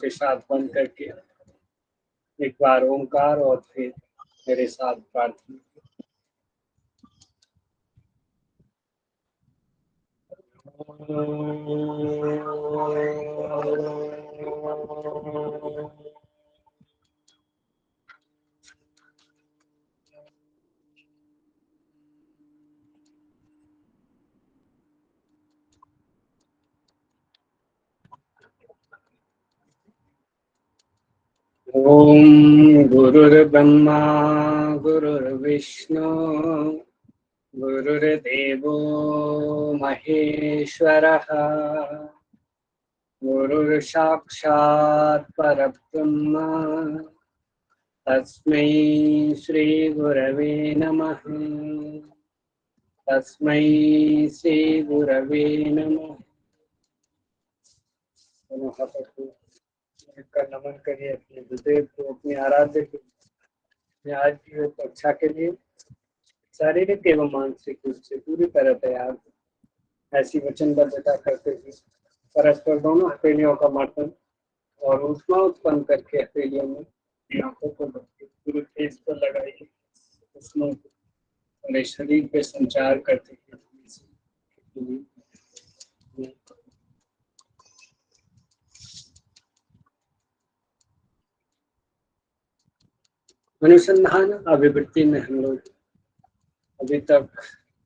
के साथ बंद करके एक बार ओंकार और फिर मेरे साथ प्रार्थना। ओम गुरुर्ब्रह्मा गुरुर्विष्णु गुरुर्देवो महेश्वरः गुरुर्साक्षात् परब्रह्म तस्मै श्री गुरवे नमः। तस्मै श्री गुरवे नमः। का नमन करिए अपने गुरुदेव को, अपने आराध्य को। आज की कक्षा के लिए शारीरिक एवं मानसिक रूप से पूरी तरह तैयार ऐसी वचनबद्धता करते हुए परस्पर दोनों हथेलियों का मर्दन और ऊष्मा उत्पन्न करके हथेलियों में आंखों को पूरे फेस पर लगाइए। ऊष्मा पूरे शरीर पे संचार करते हुए अनुसंधान अभिवृत्ति में हम लोग अभी तक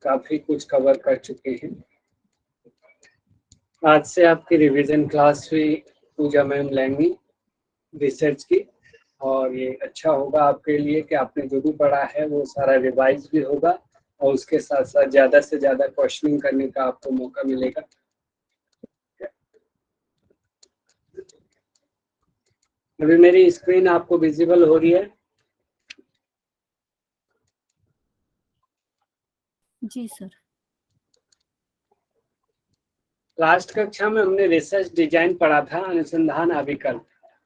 काफी कुछ कवर कर चुके हैं। आज से आपकी रिवीजन क्लास भी पूजा मैम लेंगी रिसर्च की, और ये अच्छा होगा आपके लिए कि आपने जो भी पढ़ा है वो सारा रिवाइज भी होगा और उसके साथ साथ ज़्यादा से ज़्यादा क्वेश्चनिंग करने का आपको मौका मिलेगा। अभी मेरी स्क्रीन आपको विजिबल हो रही है? जी सर। लास्ट कक्षा में हमने रिसर्च डिजाइन पढ़ा था, अनुसंधान अभिकल्प।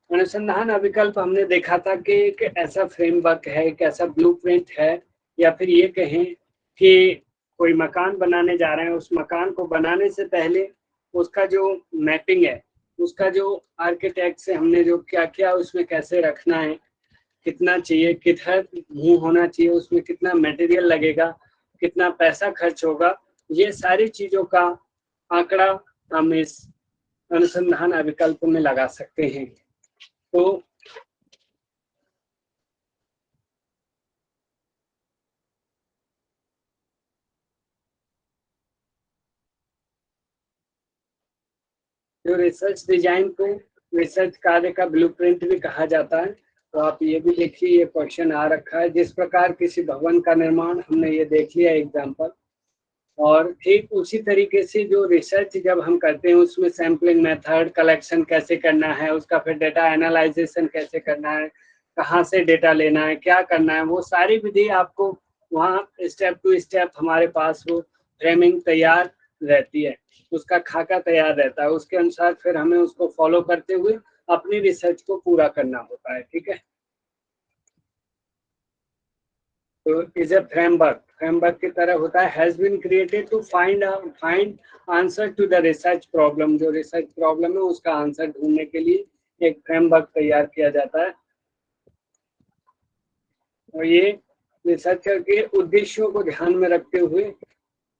अनुसंधान अभिकल्प हमने देखा था कि एक ऐसा फ्रेमवर्क है, एक ऐसा ब्लूप्रिंट है, या फिर ये कहें कि कोई मकान बनाने जा रहे हैं, उस मकान को बनाने से पहले उसका जो मैपिंग है, उसका जो आर्किटेक्ट से हमने जो क्या किया, उसमें कैसे रखना है, कितना चाहिए, किधर मुंह होना चाहिए, उसमें कितना मटेरियल लगेगा, कितना पैसा खर्च होगा, ये सारी चीजों का आंकड़ा हम इस अनुसंधान अभिकल्प में लगा सकते हैं। तो जो रिसर्च डिजाइन को रिसर्च कार्य का ब्लूप्रिंट भी कहा जाता है। तो आप ये भी देखिए, ये क्वेश्चन आ रखा है, जिस प्रकार किसी भवन का निर्माण, हमने ये देख लिया एग्जाम्पल। और ठीक उसी तरीके से जो रिसर्च जब हम करते हैं उसमें सैम्पलिंग मेथड, कलेक्शन कैसे करना है, उसका फिर डेटा एनालाइजेशन कैसे करना है, कहाँ से डेटा लेना है, क्या करना है, वो सारी विधि आपको वहाँ स्टेप टू स्टेप हमारे पास वो फ्रेमिंग तैयार रहती है, उसका खाका तैयार रहता है। उसके अनुसार फिर हमें उसको फॉलो करते हुए अपनी रिसर्च को पूरा करना होता है। ठीक है, तो इज ए फ्रेमवर्क की तरह होता है। Has been created to find answer to the research problem. जो रिसर्च प्रॉब्लम है उसका आंसर ढूंढने के लिए एक फ्रेमवर्क तैयार किया जाता है, और ये रिसर्चर के उद्देश्यों को ध्यान में रखते हुए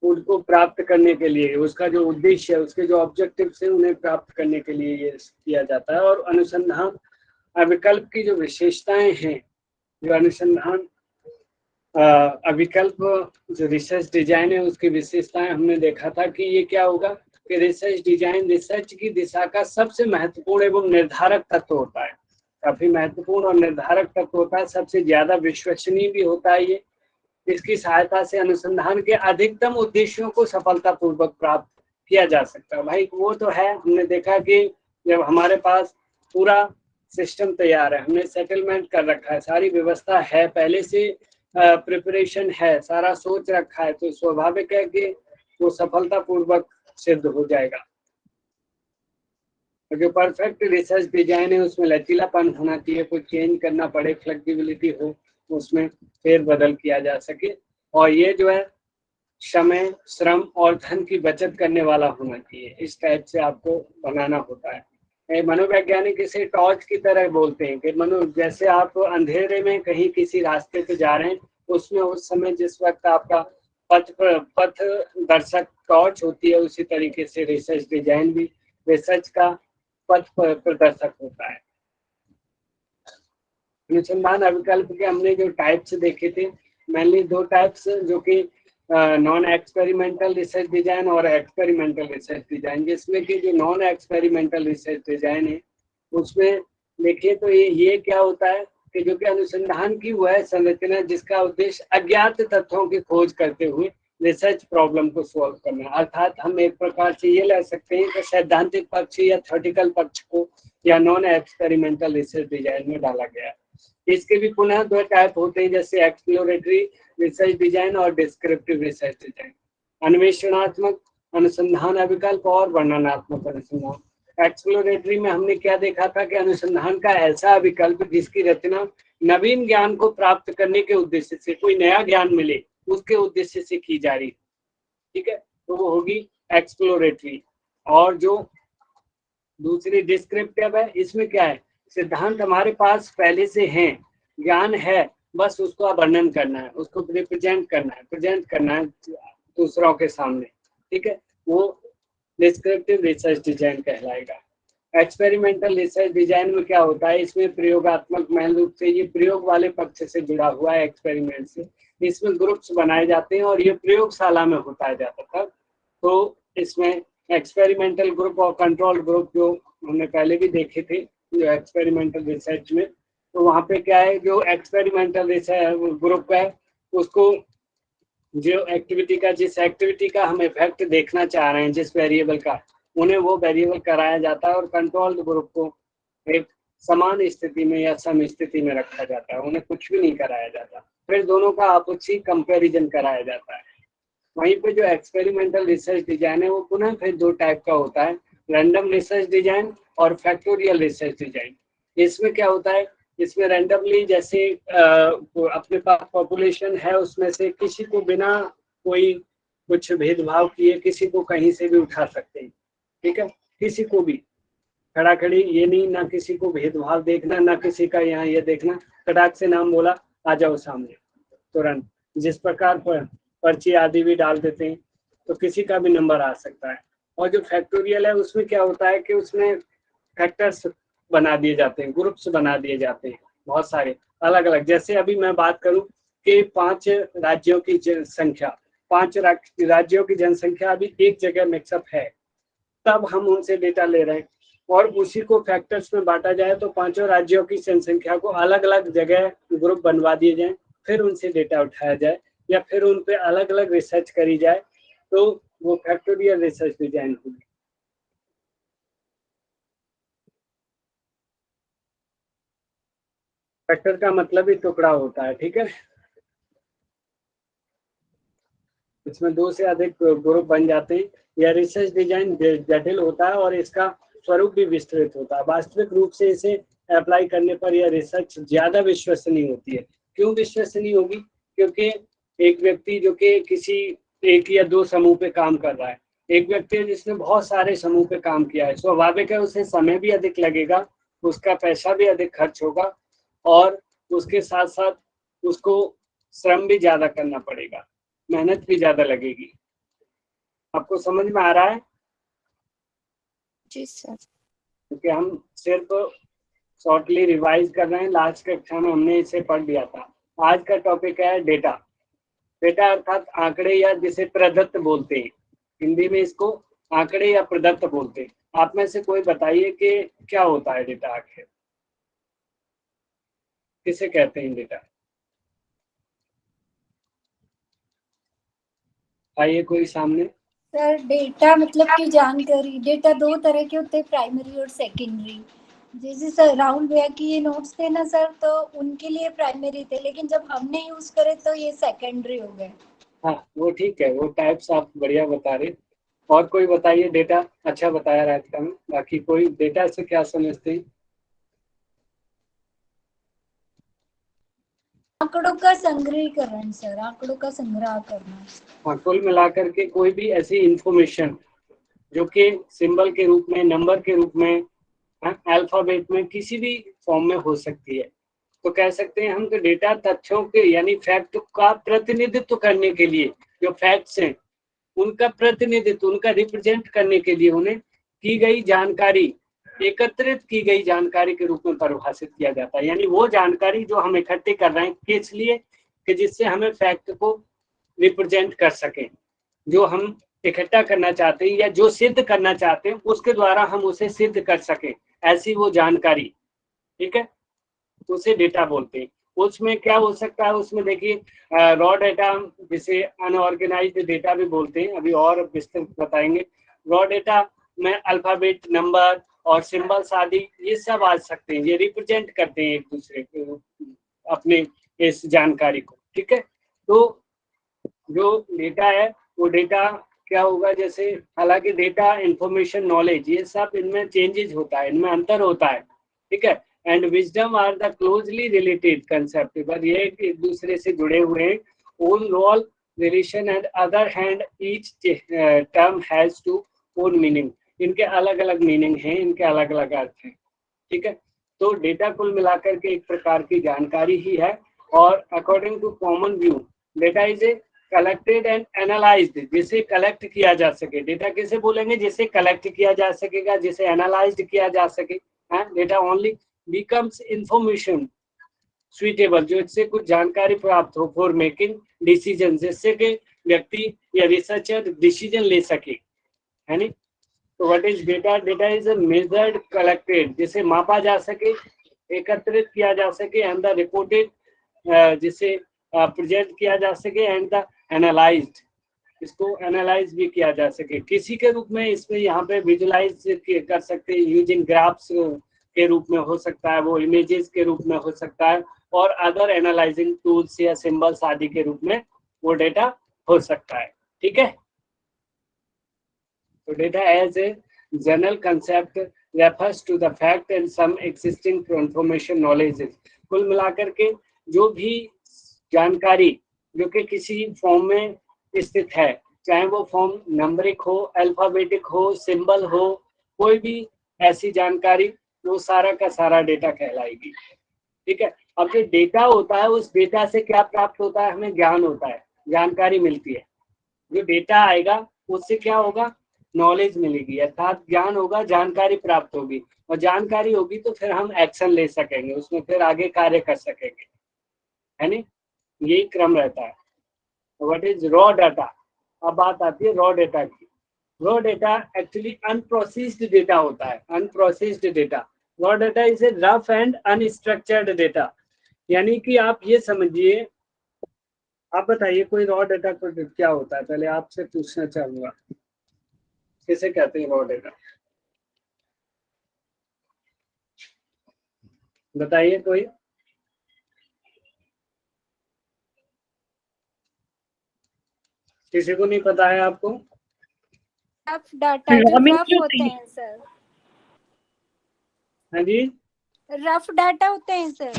उनको प्राप्त करने के लिए, उसका जो उद्देश्य है, उसके जो ऑब्जेक्टिव्स हैं, उन्हें प्राप्त करने के लिए ये किया जाता है। और अनुसंधान अभिकल्प की जो विशेषताएं हैं, जो अनुसंधान अभिकल्प जो रिसर्च डिजाइन है उसकी विशेषताएं हमने देखा था कि ये क्या होगा कि रिसर्च डिजाइन रिसर्च की दिशा का सबसे महत्वपूर्ण एवं निर्धारक तत्व होता है। काफी महत्वपूर्ण और निर्धारक तत्व होता है, सबसे ज्यादा विश्वसनीय भी होता है ये। इसकी सहायता से अनुसंधान के अधिकतम उद्देश्यों को सफलतापूर्वक प्राप्त किया जा सकता है। भाई वो तो है, हमने देखा कि जब हमारे पास पूरा सिस्टम तैयार है, हमने सेटलमेंट कर रखा है, सारी व्यवस्था है, पहले से प्रिपरेशन है, सारा सोच रखा है, तो स्वाभाविक है कि वो सफलतापूर्वक सिद्ध हो जाएगा। तो जो परफेक्ट रिसर्च डिजाइन है उसमें लचीलापन होना चाहिए, कुछ चेंज करना पड़े, फ्लेक्सिबिलिटी हो, उसमें फेर बदल किया जा सके, और ये जो है समय, श्रम और धन की बचत करने वाला होना चाहिए। इस टाइप से आपको बनाना होता है। मनोवैज्ञानिक इसे टॉर्च की तरह बोलते हैं कि जैसे आप अंधेरे में कहीं किसी रास्ते पे जा रहे हैं, उसमें उस समय जिस वक्त आपका पथ दर्शक टॉर्च होती है, उसी तरीके से रिसर्च डिजाइन भी रिसर्च का पथ प्रदर्शक होता है। अनुसंधान अभिकल्प के हमने जो टाइप्स देखे थे, मेनली 2 टाइप्स, जो कि नॉन एक्सपेरिमेंटल रिसर्च डिजाइन और एक्सपेरिमेंटल रिसर्च डिजाइन, जिसमें कि जो नॉन एक्सपेरिमेंटल रिसर्च डिजाइन है उसमें देखिए तो ये क्या होता है कि जो कि अनुसंधान की वह संरचना जिसका उद्देश्य अज्ञात तथ्यों की खोज करते हुए रिसर्च प्रॉब्लम को सॉल्व करना। अर्थात हम एक प्रकार से ये ले सकते हैं कि सैद्धांतिक पक्ष या थ्योरेटिकल पक्ष को या नॉन एक्सपेरिमेंटल रिसर्च डिजाइन में डाला गया है। इसके भी पुनः 2 टाइप होते हैं, जैसे एक्सप्लोरेटरी रिसर्च डिजाइन और डिस्क्रिप्टिव रिसर्च डिजाइन। अन्वेषणात्मक अनुसंधान अभिकल्प और वर्णनात्मक अनुसंधान। एक्सप्लोरेटरी में हमने क्या देखा था कि अनुसंधान का ऐसा अभिकल्प जिसकी रचना नवीन ज्ञान को प्राप्त करने के उद्देश्य से, कोई नया ज्ञान मिले उसके उद्देश्य से की जा रही, ठीक है, तो वो होगी एक्सप्लोरेटरी। और जो दूसरी डिस्क्रिप्टिव है, इसमें क्या है, सिद्धांत हमारे पास पहले से हैं, ज्ञान है, बस उसका वर्णन करना है, उसको रिप्रेजेंट करना है, प्रेजेंट करना है दूसरों के सामने, ठीक है, वो डिस्क्रिप्टिव रिसर्च डिजाइन कहलाएगा। एक्सपेरिमेंटल रिसर्च डिजाइन में क्या होता है, इसमें प्रयोगात्मक मूल रूप से ये प्रयोग वाले पक्ष से जुड़ा हुआ है, एक्सपेरिमेंट से। इसमें ग्रुप्स बनाए जाते हैं और ये प्रयोगशाला में होता जाता था। तो इसमें एक्सपेरिमेंटल ग्रुप और कंट्रोल ग्रुप जो हमने पहले भी देखे थे जो एक्सपेरिमेंटल रिसर्च में, तो वहाँ पे क्या है, जो एक्सपेरिमेंटल रिसर्च ग्रुप है उसको जो एक्टिविटी का, जिस एक्टिविटी का हम इफेक्ट देखना चाह रहे हैं, जिस वेरिएबल का, उन्हें वो वेरिएबल कराया जाता है और कंट्रोल ग्रुप को एक समान स्थिति में या सम स्थिति में रखा जाता है, उन्हें कुछ भी नहीं कराया जाता, फिर दोनों का आपसी कंपैरिजन कराया जाता है। वहीं पे जो एक्सपेरिमेंटल रिसर्च डिजाइन है वो पुनः फिर 2 टाइप का होता है, रैंडम रिसर्च डिजाइन और फैक्टोरियल रिसर्च डिजाइन। इसमें क्या होता है, इसमें रैंडमली जैसे अपने पास पॉपुलेशन है उसमें से किसी को बिना कोई कुछ भेदभाव किए किसी को कहीं से भी उठा सकते हैं, ठीक है, किसी को भी खड़ा खड़ी, ये नहीं, ना किसी को भेदभाव देखना, ना किसी का यहाँ ये देखना, कटाक से नाम बोला आ जाओ सामने तुरंत। जिस प्रकार पर्ची आदि भी डाल देते हैं तो किसी का भी नंबर आ सकता है। और जो फैक्टोरियल है उसमें क्या होता है कि उसमें फैक्टर्स बना दिए जाते हैं, ग्रुप्स बना दिए जाते हैं बहुत सारे अलग अलग। जैसे अभी मैं बात करूं कि 5 राज्यों की संख्या, 5 राज्यों की जनसंख्या अभी एक जगह मिक्सअप है, तब हम उनसे डेटा ले रहे हैं और उसी को फैक्टर्स में बांटा जाए तो 5 राज्यों की जनसंख्या को अलग अलग जगह ग्रुप बनवा दिए जाए, फिर उनसे डेटा उठाया जाए या फिर उन पे अलग अलग रिसर्च करी जाए, तो वो फैक्टोरियल रिसर्च डिजाइन होगी। फैक्टर का मतलब ही टुकड़ा होता है, ठीक है। इसमें 2 से अधिक ग्रुप बन जाते हैं। यह रिसर्च डिजाइन जटिल होता है और इसका स्वरूप भी विस्तृत होता है। वास्तविक रूप से इसे अप्लाई करने पर यह रिसर्च ज्यादा विश्वसनीय होती है। क्यों विश्वसनीय होगी? क्योंकि एक व्यक्ति जो कि किसी 1 या 2 समूह पे काम कर रहा है, एक व्यक्ति है जिसने बहुत सारे समूह पे काम किया है, स्वाभाविक है उसे समय भी अधिक लगेगा, उसका पैसा भी अधिक खर्च होगा और उसके साथ साथ उसको श्रम भी ज्यादा करना पड़ेगा, मेहनत भी ज्यादा लगेगी। आपको समझ में आ रहा है? जी सर। क्योंकि हम सिर्फ शॉर्टली रिवाइज कर रहे हैं, लास्ट कक्षा में हमने इसे पढ़ लिया था। आज का टॉपिक है डेटा। डेटा अर्थात आंकड़े या जिसे प्रदत्त बोलते हैं, हिंदी में इसको आंकड़े या प्रदत्त बोलते हैं। आप में से कोई बताइए कि क्या होता है डेटा, आखिर किसे कहते हैं डेटा? आइए कोई सामने। सर डेटा मतलब कि जानकारी। डेटा 2 तरह के होते हैं, प्राइमरी और सेकेंडरी। जैसे सर राहुल भैया की ये नोट्स थे ना सर, तो उनके लिए प्राइमरी थे, लेकिन जब हमने यूज करे तो ये सेकेंडरी हो गए। हाँ वो ठीक है, वो टाइप्स आप बढ़िया बता रहे। और कोई बताइए डेटा। अच्छा बताया राधिका में। बाकी कोई डेटा से क्या समझते हैं? आंकड़ों का संग्रहीकरण सर, आंकड़ों का संग्रह करना। हाँ, कुल मिलाकर के कोई भी ऐसी इंफॉर्मेशन जो कि सिंबल के रूप में, नंबर के रूप में अल्फाबेट में किसी भी फॉर्म में हो सकती है। तो कह सकते हैं हम कि डेटा तथ्यों के यानी फैक्ट का प्रतिनिधित्व करने के लिए, जो फैक्ट्स हैं उनका प्रतिनिधित्व, उनका रिप्रेजेंट करने के लिए उन्हें की गई जानकारी, एकत्रित की गई जानकारी के रूप में परिभाषित किया जाता है। यानी वो जानकारी जो हम इकट्ठी कर रहे हैं किस लिए, कि जिससे हमें फैक्ट को रिप्रेजेंट कर सकें, जो हम इकट्ठा करना चाहते हैं या जो सिद्ध करना चाहते हैं उसके द्वारा हम उसे सिद्ध कर सकें, ऐसी वो जानकारी, ठीक है, उसे डेटा बोलते हैं। उसमें क्या हो सकता है, उसमें देखिए रॉ डेटा, जिसे अनऑर्गेनाइज्ड डेटा भी बोलते हैं, अभी और विस्तृत बताएंगे। रॉ डेटा में अल्फाबेट, नंबर और सिंबल्स आदि ये सब आ सकते हैं, ये रिप्रेजेंट करते हैं एक दूसरे को, अपने इस जानकारी को, ठीक है। तो जो डेटा है वो डेटा क्या होगा, जैसे हालांकि डेटा, इंफॉर्मेशन, नॉलेज, ये सब इनमें चेंजेस होता है, इनमें अंतर होता है, ठीक है। And wisdom are the closely related concept, पर ये एक दूसरे से जुड़े हुए हैं। Own role, relation and other hand each term has to own meaning, इनके अलग अलग मीनिंग हैं, इनके अलग अलग अर्थ हैं, ठीक है। तो डेटा कुल मिलाकर के एक प्रकार की जानकारी ही है। और according to common view, data is a collected and analysed, जिसे कलेक्ट किया जा सके। डेटा किसे बोलेंगे, जिसे कलेक्ट किया जा सकेगा, जिसे एनालाइज्ड किया जा सके। Data only becomes information suitable, जो इससे कुछ जानकारी प्राप्त हो, फॉर मेकिंग डिसीजन, जिससे कि व्यक्ति या रिसर्चर डिसीजन ले सके, है नहीं। तो what is data, data is a measured collected, जिसे मापा जा सके, एकत्रित किया जा सके, एंड द रिपोर्टेड, जिसे प्रेजेंट किया जा सके, एंड द एनालाइज्ड, इसको एनालाइज भी किया जा सके किसी के रूप में। इसमें यहाँ पे विजुलाइज कर सकते हैं यूजिंग ग्राफ्स के रूप में हो सकता है, वो इमेजेस के रूप में हो सकता है, और अदर एनालाइजिंग टूल्स या सिंबल्स आदि के रूप में वो डेटा हो सकता है, ठीक है। तो data as a general concept refers to the fact and some existing information knowledge. कुल मिलाकर के जो भी जानकारी जो कि किसी फॉर्म में स्थित है, चाहे वो फॉर्म नंबरिक हो, अल्फाबेटिक हो, सिंबल हो, कोई भी ऐसी जानकारी, वो सारा का सारा डेटा कहलाएगी, ठीक है। अब जो डेटा होता है, उस डेटा से क्या प्राप्त होता है, हमें ज्ञान होता है, जानकारी मिलती है। जो डेटा आएगा उससे क्या होगा, नॉलेज मिलेगी, अर्थात ज्ञान होगा, जानकारी प्राप्त होगी, और जानकारी होगी तो फिर हम एक्शन ले सकेंगे, उसमें फिर आगे कार्य कर सकेंगे, है नहीं, यही क्रम रहता है। व्हाट इज रॉ डाटा, अब बात आती है रॉ डेटा की। Raw data actually unprocessed data होता है, unprocessed data. Raw data is A rough and unstructured data, यानी कि आप ये समझिए, आप बताइए कोई रॉ डेटा को क्या होता है, पहले आपसे पूछना चाहूंगा, किसे कहते हैं रॉ डेटा, बताइए कोई। किसी को नहीं पता है आपको? रफ डाटा जो रफ होते हैं सर। हाँ जी, रफ डाटा होते हैं सर।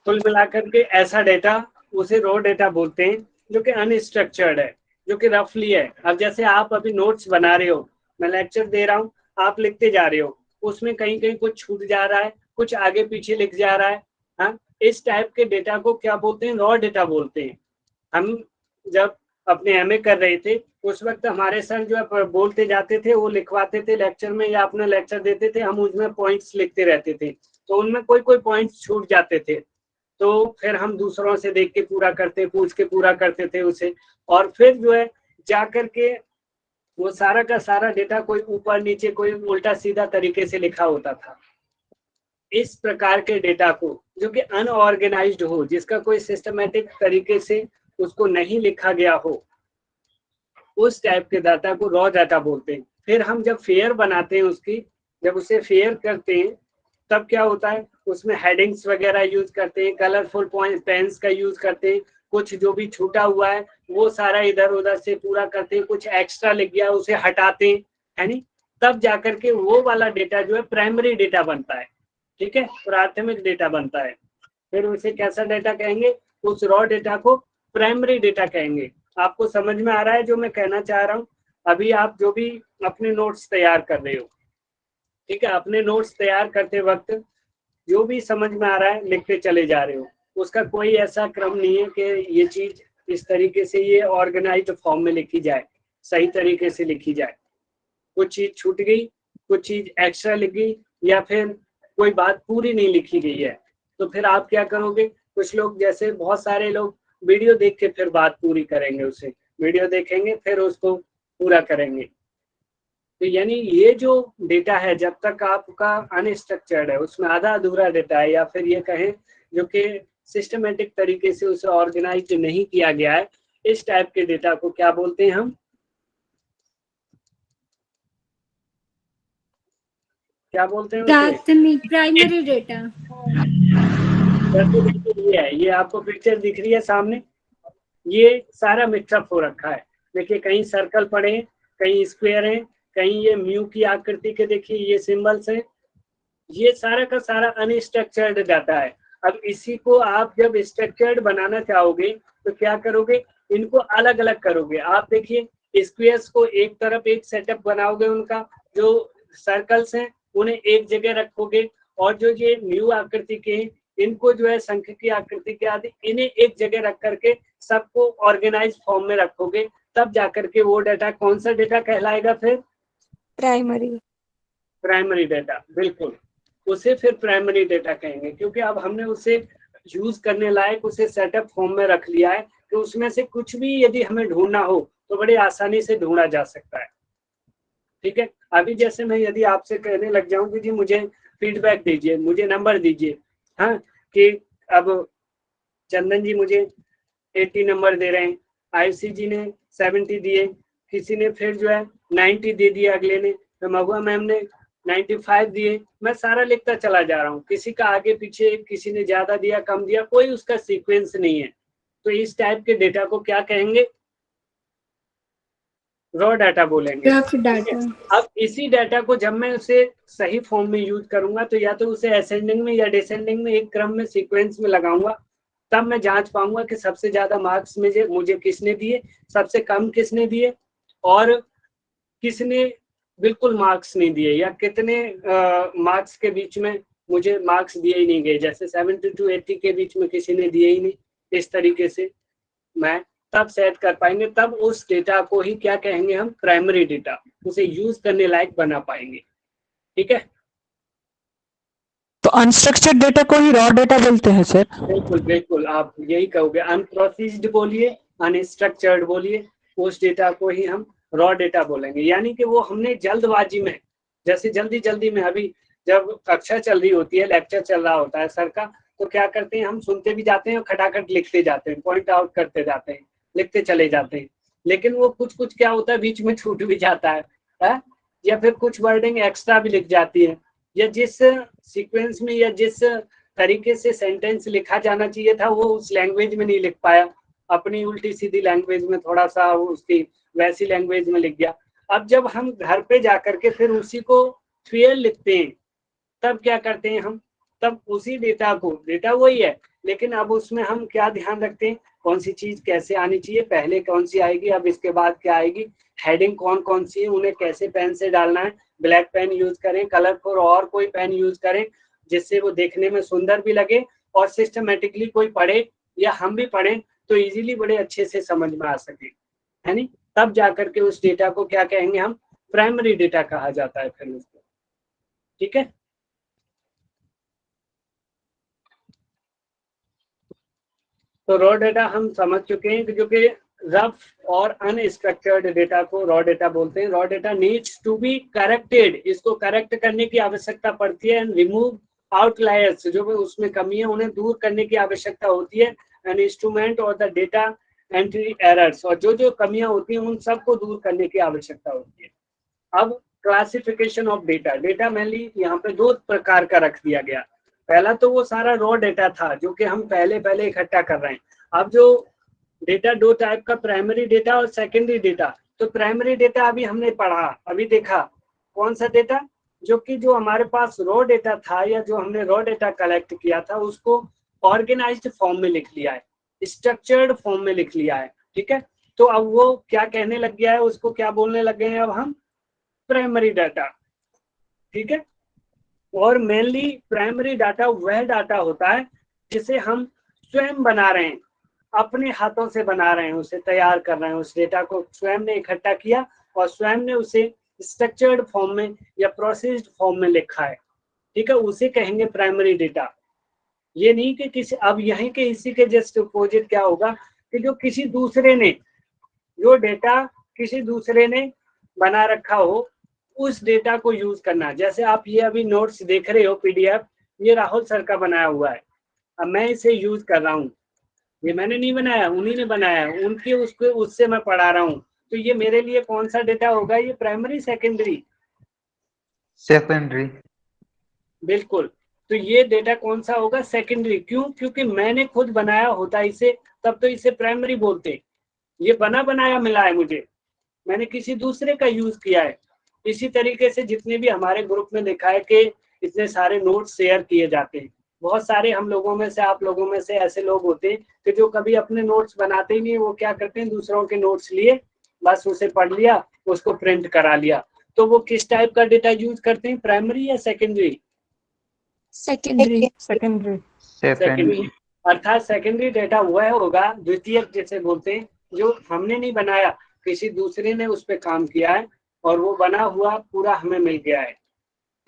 कुल मिलाकर के ऐसा डेटा उसे रॉ डेटा बोलते हैं जो कि अनस्ट्रक्चर्ड है, जो कि रफली है। अब जैसे आप अभी नोट्स बना रहे हो, मैं लेक्चर दे रहा हूँ, आप लिखते जा रहे हो, उसमें कहीं कहीं कुछ छूट जा रहा है, कुछ आगे पीछे लिख जा रहा है, हाँ, इस टाइप के डेटा को क्या बोलते हैं, रॉ डेटा बोलते हैं। हम जब अपने एमए कर रहे थे उस वक्त हमारे सर जो है बोलते जाते थे, वो लिखवाते थे लेक्चर में, या अपना लेक्चर देते थे, हम उसमें पॉइंट्स लिखते रहते थे, तो उनमें कोई कोई पॉइंट्स छूट जाते थे, तो फिर हम दूसरों से देख के पूरा करते, पूछ के पूरा करते थे उसे, और फिर जो है जा करके वो सारा का सारा डेटा कोई ऊपर नीचे, कोई उल्टा सीधा तरीके से लिखा होता था। इस प्रकार के डेटा को जो कि अनऑर्गेनाइज्ड हो, जिसका कोई सिस्टमेटिक तरीके से उसको नहीं लिखा गया हो, उस टाइप के डाटा को रॉ डाटा बोलते हैं। फिर हम जब फेयर बनाते हैं उसकी, जब उसे फेयर करते हैं, तब क्या होता है, उसमें हेडिंग्स वगैरह यूज करते हैं, कलरफुल पेन्स का यूज करते हैं, कुछ जो भी छूटा हुआ है वो सारा इधर उधर से पूरा करते हैं, कुछ एक्स्ट्रा लिख गया उसे हटाते हैं, है नहीं, तब जाकर के वो वाला डेटा जो है प्राइमरी डेटा बनता है, ठीक है, प्राथमिक डेटा बनता है। फिर उसे कैसा डेटा कहेंगे, उस रॉ डेटा को प्राइमरी डेटा कहेंगे। आपको समझ में आ रहा है जो मैं कहना चाह रहा हूँ? अभी आप जो भी अपने नोट्स तैयार कर रहे हो, ठीक है, अपने नोट्स तैयार करते वक्त जो भी समझ में आ रहा है लिखते चले जा रहे हो, उसका कोई ऐसा क्रम नहीं है कि ये चीज इस तरीके से ये ऑर्गेनाइज्ड फॉर्म में लिखी जाए, सही तरीके से लिखी जाए। कुछ चीज छूट गई, कुछ चीज एक्स्ट्रा लिख गई, या फिर कोई बात पूरी नहीं लिखी गई है, तो फिर आप क्या करोगे? कुछ लोग, जैसे बहुत सारे लोग वीडियो देख के फिर बात पूरी करेंगे, उसे वीडियो देखेंगे फिर उसको पूरा करेंगे। तो यानी ये जो डेटा है, जब तक आपका अनस्ट्रक्चर्ड है, उसमें आधा अधूरा डेटा है, या फिर ये कहें जो कि सिस्टमेटिक तरीके से उसे ऑर्गेनाइज नहीं किया गया है, इस टाइप के डेटा को क्या बोलते हैं हम? क्या बोलते हैं उसे? प्राथमिक, प्राइमरी डेटा। ये है, ये आपको पिक्चर दिख रही है सामने, ये सारा मिक्सअप हो रखा है। देखिए, कहीं सर्कल पड़े हैं, कहीं स्क्वायर हैं, कहीं ये म्यू की आकृति के देखिए ये सिंबल्स हैं। ये सारा का सारा अनस्ट्रक्चर्ड डाटा है। अब इसी को आप जब स्ट्रक्चर्ड बनाना चाहोगे तो क्या करोगे? इनको अलग अलग करोगे। आप देखिए, स्क्वायर्स को एक तरफ एक सेटअप बनाओगे, उनका जो सर्कल्स हैं उन्हें एक जगह रखोगे, और जो ये म्यू आकृति के हैं इनको जो है शंख की आकृति के आदि, इन्हें एक जगह रख करके सबको ऑर्गेनाइज फॉर्म में रखोगे, तब जाकर के वो डाटा कौन सा डेटा कहलाएगा? फिर प्राइमरी डाटा, बिल्कुल, उसे फिर प्राइमरी डेटा कहेंगे, क्योंकि अब हमने उसे यूज करने लायक उसे सेटअप फॉर्म में रख लिया है कि उसमें से कुछ भी यदि हमें ढूंढना हो तो बड़ी आसानी से ढूंढा जा सकता है। ठीक है, अभी जैसे मैं यदि आपसे कहने लग जाऊं कि जी मुझे फीडबैक दीजिए, मुझे नंबर दीजिए, हाँ, कि अब चंदन जी मुझे 80 नंबर दे रहे हैं, आयुषी जी ने 70 दिए, किसी ने फिर जो है 90 दे दिया, अगले ने, तो महुआ मैम ने 95 दिए। मैं सारा लिखता चला जा रहा हूँ, किसी का आगे पीछे, किसी ने ज्यादा दिया कम दिया, कोई उसका सीक्वेंस नहीं है। तो इस टाइप के डेटा को क्या कहेंगे? रॉ डाटा बोलेंगे। Rough data. अब इसी डाटा को जब मैं उसे सही फॉर्म में यूज करूंगा तो या तो उसे असेंडिंग में या डिसेंडिंग में एक क्रम में सीक्वेंस में लगाऊंगा, तब मैं जांच पाऊंगा कि सबसे ज्यादा मार्क्स मुझे किसने दिए, सबसे कम किसने दिए, और किसने बिल्कुल मार्क्स नहीं दिए, या कितने मार्क्स के बीच में मुझे मार्क्स दिए ही नहीं गए, जैसे 70 to 80 के बीच में किसी ने दिए ही नहीं। इस तरीके से मैं तब सेट कर पाएंगे, तब उस डेटा को ही क्या कहेंगे हम? प्राइमरी डेटा, उसे यूज करने लायक बना पाएंगे। ठीक है, तो अनस्ट्रक्चर्ड डेटा को ही रॉ डेटा बोलते हैं सर? बिल्कुल बिल्कुल, आप यही कहोगे। अनप्रोसेस्ड बोलिए, अनस्ट्रक्चर्ड बोलिए, उस डेटा को ही हम रॉ डेटा बोलेंगे। यानी कि वो हमने जल्दबाजी में, जैसे जल्दी जल्दी में, अभी जब कक्षा चल रही होती है, लेक्चर चल रहा होता है सर का, तो क्या करते हैं हम? सुनते भी जाते हैं और खटाखट लिखते जाते हैं, पॉइंट आउट करते जाते हैं, लिखते चले जाते हैं, लेकिन वो कुछ कुछ क्या होता है, बीच में छूट भी जाता है? या फिर कुछ वर्डिंग एक्स्ट्रा भी लिख जाती है, या जिस सीक्वेंस में या जिस तरीके से सेंटेंस लिखा जाना चाहिए था वो उस लैंग्वेज में नहीं लिख पाया, अपनी उल्टी सीधी लैंग्वेज में, थोड़ा सा उसकी वैसी लैंग्वेज में लिख गया। अब जब हम घर पे जाकर के फिर उसी को फिर लिखते हैं, तब क्या करते हैं हम? तब उसी डेटा को, डेटा वही है, लेकिन अब उसमें हम क्या ध्यान रखते हैं? कौन सी चीज कैसे आनी चाहिए, पहले कौन सी आएगी, अब इसके बाद क्या आएगी, हेडिंग कौन कौन सी है, उन्हें कैसे पेन से डालना है, ब्लैक पेन यूज करें, कलरफुल और कोई पेन यूज करें जिससे वो देखने में सुंदर भी लगे, और सिस्टमेटिकली कोई पढ़े या हम भी पढ़ें तो इजीली बड़े अच्छे से समझ में आ सके, है नी? तब जाकर के उस डेटा को क्या कहेंगे हम? प्राइमरी डेटा कहा जाता है फिर उसको। ठीक है, तो रॉ डेटा हम समझ चुके हैं कि जो कि रफ और अनस्ट्रक्चर्ड डेटा को रॉ डेटा बोलते हैं। Raw data needs to be corrected, इसको करेक्ट करने की आवश्यकता पड़ती है, एंड रिमूव आउटलायर्स, जो उसमें कमी है उन्हें दूर करने की आवश्यकता होती है, एंड इंस्ट्रूमेंट और द डेटा एंट्री एरर्स, और जो जो कमियां होती हैं उन सबको दूर करने की आवश्यकता होती है। अब classification of data, data mainly यहाँ पे दो प्रकार का रख दिया गया। पहला तो वो सारा रॉ डेटा था जो कि हम पहले इकट्ठा कर रहे हैं। अब जो डेटा दो टाइप का, प्राइमरी डेटा और सेकेंडरी डेटा। तो प्राइमरी डेटा अभी हमने पढ़ा, अभी देखा कौन सा डेटा, जो हमारे पास रॉ डेटा था या जो हमने रॉ डेटा कलेक्ट किया था उसको ऑर्गेनाइज्ड फॉर्म में लिख लिया है, स्ट्रक्चर्ड फॉर्म में लिख लिया है। ठीक है, तो अब वो क्या कहने लग गया है, उसको क्या बोलने लग गए हैं अब हम? Primary data. ठीक है, और मेनली प्राइमरी डाटा वह डाटा होता है जिसे हम स्वयं बना रहे हैं, अपने हाथों से बना रहे हैं, उसे तैयार कर रहे हैं, उस डेटा को स्वयं ने इकट्ठा किया और स्वयं ने उसे स्ट्रक्चर्ड फॉर्म में या प्रोसेस्ड फॉर्म में लिखा है, ठीक है, उसे कहेंगे प्राइमरी डेटा। ये नहीं कि किसी, अब यहीं के इसी के जस्ट अपोजिट क्या होगा कि जो किसी दूसरे ने, जो डेटा किसी दूसरे ने बना रखा हो, उस डेटा को यूज करना। जैसे आप ये अभी नोट्स देख रहे हो पीडीएफ, ये राहुल सर का बनाया हुआ है, अब मैं इसे यूज कर रहा हूँ, ये मैंने नहीं बनाया, उन्हीं ने बनाया है, उनके उसको उससे मैं पढ़ा रहा हूँ, तो ये मेरे लिए कौन सा डेटा होगा, ये प्राइमरी सेकेंडरी? सेकेंडरी। बिल्कुल। तो ये डेटा कौन सा होगा, सेकेंडरी। क्यों? क्योंकि मैंने खुद बनाया होता इसे, तब तो इसे प्राइमरी बोलते। ये बना बनाया मिला है मुझे, मैंने किसी दूसरे का यूज किया है। इसी तरीके से जितने भी हमारे ग्रुप में देखा है कि इतने सारे नोट्स शेयर किए जाते हैं, बहुत सारे हम लोगों में से, आप लोगों में से ऐसे लोग होते हैं कि जो कभी अपने नोट्स बनाते ही नहीं, वो क्या करते हैं, दूसरों के नोट्स लिए, बस उसे पढ़ लिया, उसको प्रिंट करा लिया। तो वो किस टाइप का डेटा यूज करते हैं, प्राइमरी या सेकेंडरी? सेकेंडरी। सेकेंडरी। सेकेंडरी। अर्थात सेकेंडरी डेटा वह होगा, द्वितीयक जिसे बोलते हैं, जो हमने नहीं बनाया, किसी दूसरे ने उस पर काम किया है और वो बना हुआ पूरा हमें मिल गया है,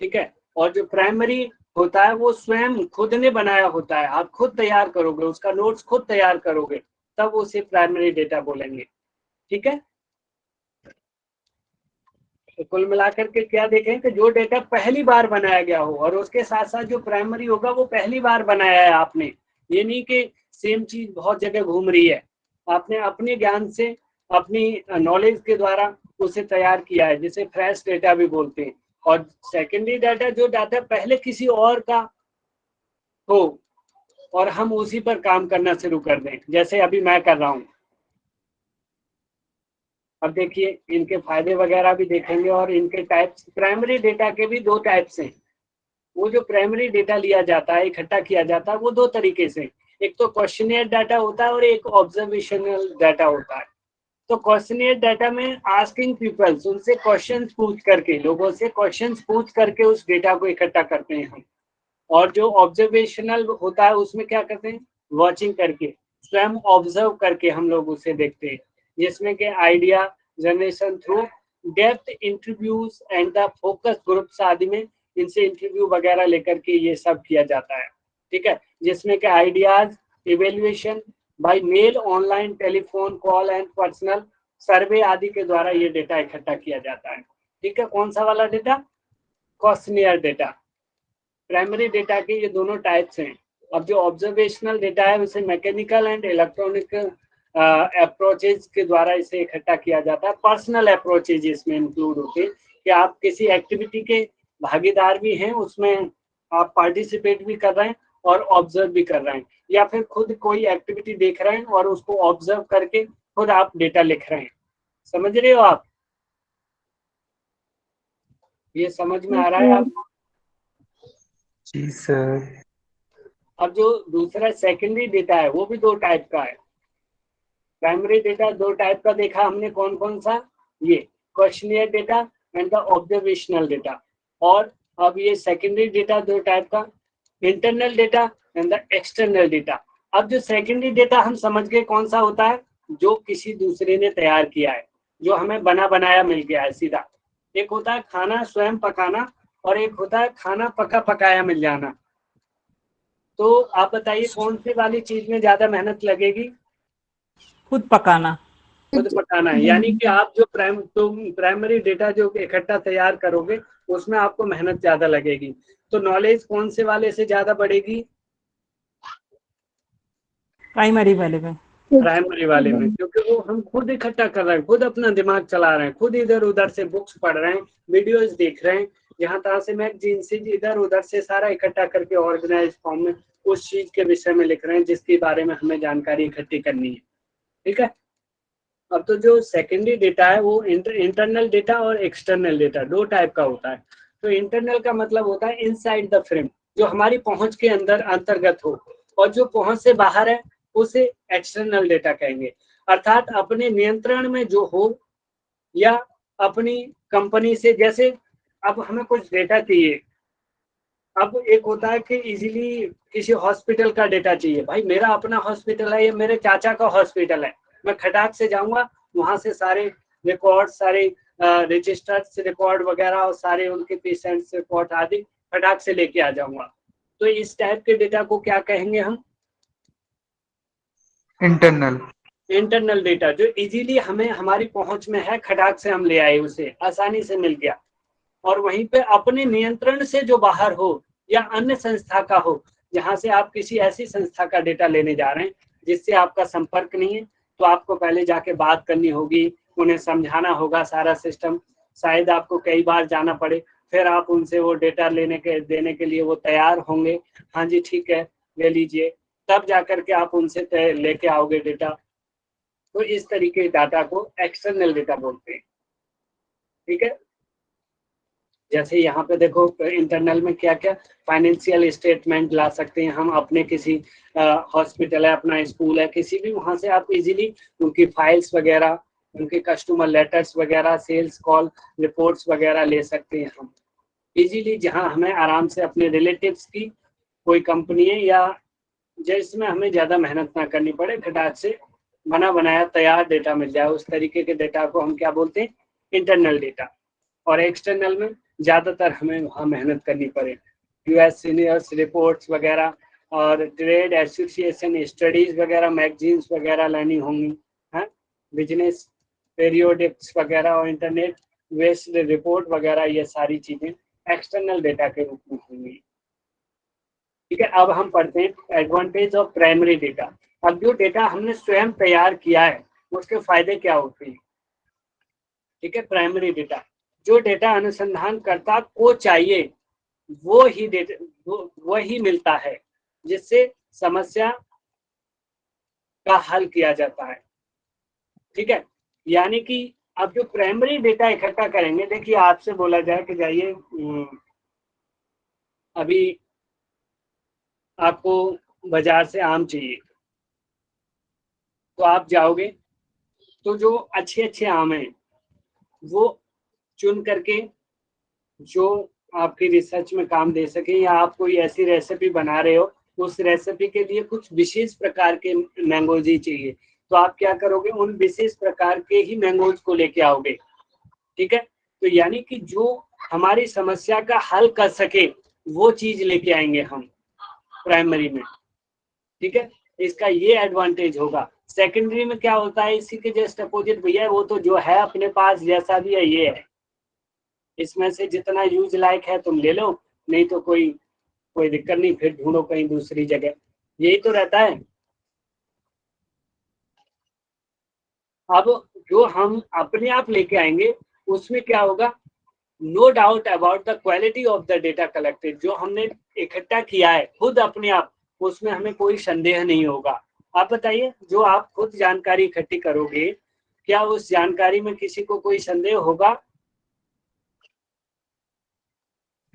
ठीक है। और जो प्राइमरी होता है वो स्वयं खुद ने बनाया होता है, आप खुद तैयार करोगे, उसका नोट्स खुद तैयार करोगे, तब उसे प्राइमरी डेटा बोलेंगे, ठीक है। तो कुल मिलाकर के क्या देखें कि जो डेटा पहली बार बनाया गया हो, और उसके साथ साथ जो प्राइमरी होगा वो पहली बार बनाया है आपने, ये नहीं कि सेम चीज बहुत जगह घूम रही है, आपने अपने ज्ञान से, अपनी नॉलेज के द्वारा उसे तैयार किया है, जिसे फ्रेश डेटा भी बोलते हैं। और सेकेंडरी डाटा, जो डाटा पहले किसी और का हो और हम उसी पर काम करना शुरू कर दें, जैसे अभी मैं कर रहा हूँ। अब देखिए इनके फायदे वगैरह भी देखेंगे और इनके टाइप्स। प्राइमरी डेटा के भी दो टाइप्स हैं। वो जो प्राइमरी डेटा लिया जाता है, इकट्ठा किया जाता है, वो दो तरीके से, एक तो क्वेश्चनियर डाटा होता है और एक ऑब्जर्वेशनल डाटा होता है। तो क्वेश्चनियर डाटा में आस्किंग पीपल्स, उनसे क्वेश्चंस पूछ करके, लोगों से क्वेश्चंस पूछ करके उस डेटा को इकट्ठा करते हैं हम। और जो ऑब्जर्वेशनल होता है उसमें क्या करते हैं, वॉचिंग करके, स्वयं ऑब्जर्व करके हम लोग उसे देखते हैं, जिसमें कि idea generation through depth interviews and the focus groups आदि में इनसे इंटरव्यू वगैरह लेकर के ये सब किया जाता है, ठीक है। जिसमें कि ideas evaluation by mail, online, telephone call and personal survey आदि के द्वारा ये डेटा इकट्ठा किया जाता है, ठीक है। कौन सा वाला data, questionnaire data. Primary data के ये दोनों टाइप्स हैं। अब जो ऑब्जर्वेशनल डेटा है उसे मैकेनिकल एंड इलेक्ट्रॉनिक अप्रोचेज के द्वारा इसे इकट्ठा किया जाता है। पर्सनल अप्रोचेज इसमें इंक्लूड होते हैं कि आप किसी एक्टिविटी के भागीदार भी हैं, उसमें आप पार्टिसिपेट भी कर रहे हैं और ऑब्जर्व भी कर रहे हैं, या फिर खुद कोई एक्टिविटी देख रहे हैं और उसको ऑब्जर्व करके खुद आप डेटा लिख रहे हैं। समझ रहे हो आप? ये समझ में आ रहा है आपको? जी सर। अब जो दूसरा सेकेंडरी डेटा है वो भी दो टाइप का है। प्राइमरी डेटा दो टाइप का देखा हमने, कौन कौन सा, ये questionnaire data and the observational data. और अब ये सेकेंडरी डेटा दो टाइप का, internal data and the external data. अब जो सेकेंडरी डेटा हम समझ गए कौन सा होता है, जो किसी दूसरे ने तैयार किया है, जो हमें बना बनाया मिल गया है सीधा। एक होता है खाना स्वयं पकाना और एक होता है खाना पका पकाया मिल जाना। तो आप बताइए कौन सी वाली चीज में ज्यादा मेहनत लगेगी? खुद पकाना। खुद पकाना है, यानी कि आप जो प्राइमरी डेटा जो इकट्ठा तैयार करोगे उसमें आपको मेहनत ज्यादा लगेगी। तो नॉलेज कौन से वाले से ज्यादा बढ़ेगी? प्राइमरी वाले में। प्राइमरी वाले में, क्योंकि वो हम खुद इकट्ठा कर रहे हैं, खुद अपना दिमाग चला रहे हैं, खुद इधर उधर से बुक्स पढ़ रहे हैं, वीडियोस देख रहे हैं, जहां तहां से मैगजीन से इधर उधर से सारा इकट्ठा करके ऑर्गेनाइज फॉर्म में उस चीज के विषय में लिख रहे हैं जिसके बारे में हमें जानकारी इकट्ठी करनी है, ठीक है। अब तो जो सेकेंडरी डेटा है वो इंटरनल डेटा और एक्सटर्नल डेटा दो टाइप का होता है। तो इंटरनल का मतलब होता है इनसाइड द फ्रेम, जो हमारी पहुंच के अंदर अंतर्गत हो, और जो पहुंच से बाहर है उसे एक्सटर्नल डेटा कहेंगे। अर्थात अपने नियंत्रण में जो हो या अपनी कंपनी से, जैसे अब हमें कुछ डेटा चाहिए, अब एक होता है कि इजीली किसी हॉस्पिटल का डेटा चाहिए, भाई मेरा अपना हॉस्पिटल है, ये मेरे चाचा का हॉस्पिटल है, मैं खटाक से जाऊंगा, वहां से सारे रिकॉर्ड, सारे रजिस्टर्स रिकॉर्ड वगैरह और सारे उनके पेशेंट्स रिकॉर्ड आदि खटाक से लेके आ जाऊंगा। तो इस टाइप के डेटा को क्या कहेंगे हम? इंटरनल। इंटरनल डेटा, जो इजीली हमें हमारी पहुंच में है, खटाक से हम ले आए, उसे आसानी से मिल गया, और वहीं पे अपने नियंत्रण से जो बाहर हो या अन्य संस्था का हो, जहां से आप किसी ऐसी संस्था का डेटा लेने जा रहे हैं जिससे आपका संपर्क नहीं है, तो आपको पहले जाके बात करनी होगी, उन्हें समझाना होगा सारा सिस्टम, शायद आपको कई बार जाना पड़े, फिर आप उनसे वो डेटा देने के लिए वो तैयार होंगे, हाँ जी ठीक है ले लीजिए, तब जाकर के आप उनसे लेके आओगे डेटा। तो इस तरीके डाटा को एक्सटर्नल डेटा बोलते हैं। ठीक है, जैसे यहाँ पे देखो इंटरनल में क्या क्या फाइनेंशियल स्टेटमेंट ला सकते हैं हम, अपने किसी हॉस्पिटल है, अपना स्कूल है, किसी भी, वहां से आप इजीली उनकी फाइल्स वगैरह, उनके कस्टमर लेटर्स वगैरह, सेल्स कॉल रिपोर्ट्स वगैरह ले सकते हैं हम इजीली, जहां हमें आराम से अपने रिलेटिव्स की कोई कंपनी है या जिसमें हमें ज़्यादा मेहनत ना करनी पड़े, खटाक से बना बनाया तैयार डेटा मिल जाए, उस तरीके के डेटा को हम क्या बोलते हैं? Internal data. और एक्सटर्नल में ज़्यादातर हमें वहाँ मेहनत करनी पड़े, यूएस सीनियर्स रिपोर्ट्स वगैरह और ट्रेड एसोसिएशन स्टडीज़ वगैरह, मैगजीन्स वगैरह लानी होंगी, हैं, बिजनेस पेरियोडिक्स वगैरह और इंटरनेट बेस्ड रिपोर्ट वगैरह, ये सारी चीज़ें एक्सटर्नल डेटा के रूप में होंगी। ठीक है, अब हम पढ़ते हैं एडवांटेज ऑफ प्राइमरी डेटा। अब जो डेटा हमने स्वयं तैयार किया है उसके फायदे क्या होते हैं? ठीक है, प्राइमरी डेटा, जो डेटा अनुसंधानकर्ता को चाहिए वो ही डेटा वही मिलता है, जिससे समस्या का हल किया जाता है। ठीक है, यानी कि अब जो प्राइमरी डेटा इकट्ठा करेंगे, देखिए आपसे बोला जाए कि जाइए अभी आपको बाजार से आम चाहिए, तो आप जाओगे, तो जो अच्छे अच्छे आम हैं वो चुन करके, जो आपकी रिसर्च में काम दे सके, या आप कोई ऐसी रेसिपी बना रहे हो, उस रेसिपी के लिए कुछ विशेष प्रकार के मैंगोज ही चाहिए, तो आप क्या करोगे? उन विशेष प्रकार के ही मैंगोज को लेके आओगे। ठीक है, तो यानी कि जो हमारी समस्या का हल कर सके वो चीज लेके आएंगे हम प्राइमरी में। ठीक है, इसका ये एडवांटेज होगा। सेकेंडरी में क्या होता है? इसी के जस्ट अपोजिट भैया, वो तो जो है अपने पास जैसा भी है ये है, इसमें से जितना यूज लायक है तुम ले लो, नहीं तो कोई दिक्कत नहीं, फिर ढूंढो कहीं दूसरी जगह, यही तो रहता है। अब जो हम अपने आप लेके आएंगे उसमें क्या होगा? No doubt about the quality of the data collected, जो हमने इकट्ठा किया है खुद अपने आप, उसमें हमें कोई संदेह नहीं होगा। आप बताइए, जो आप खुद जानकारी इकट्ठी करोगे, क्या उस जानकारी में किसी को कोई संदेह होगा?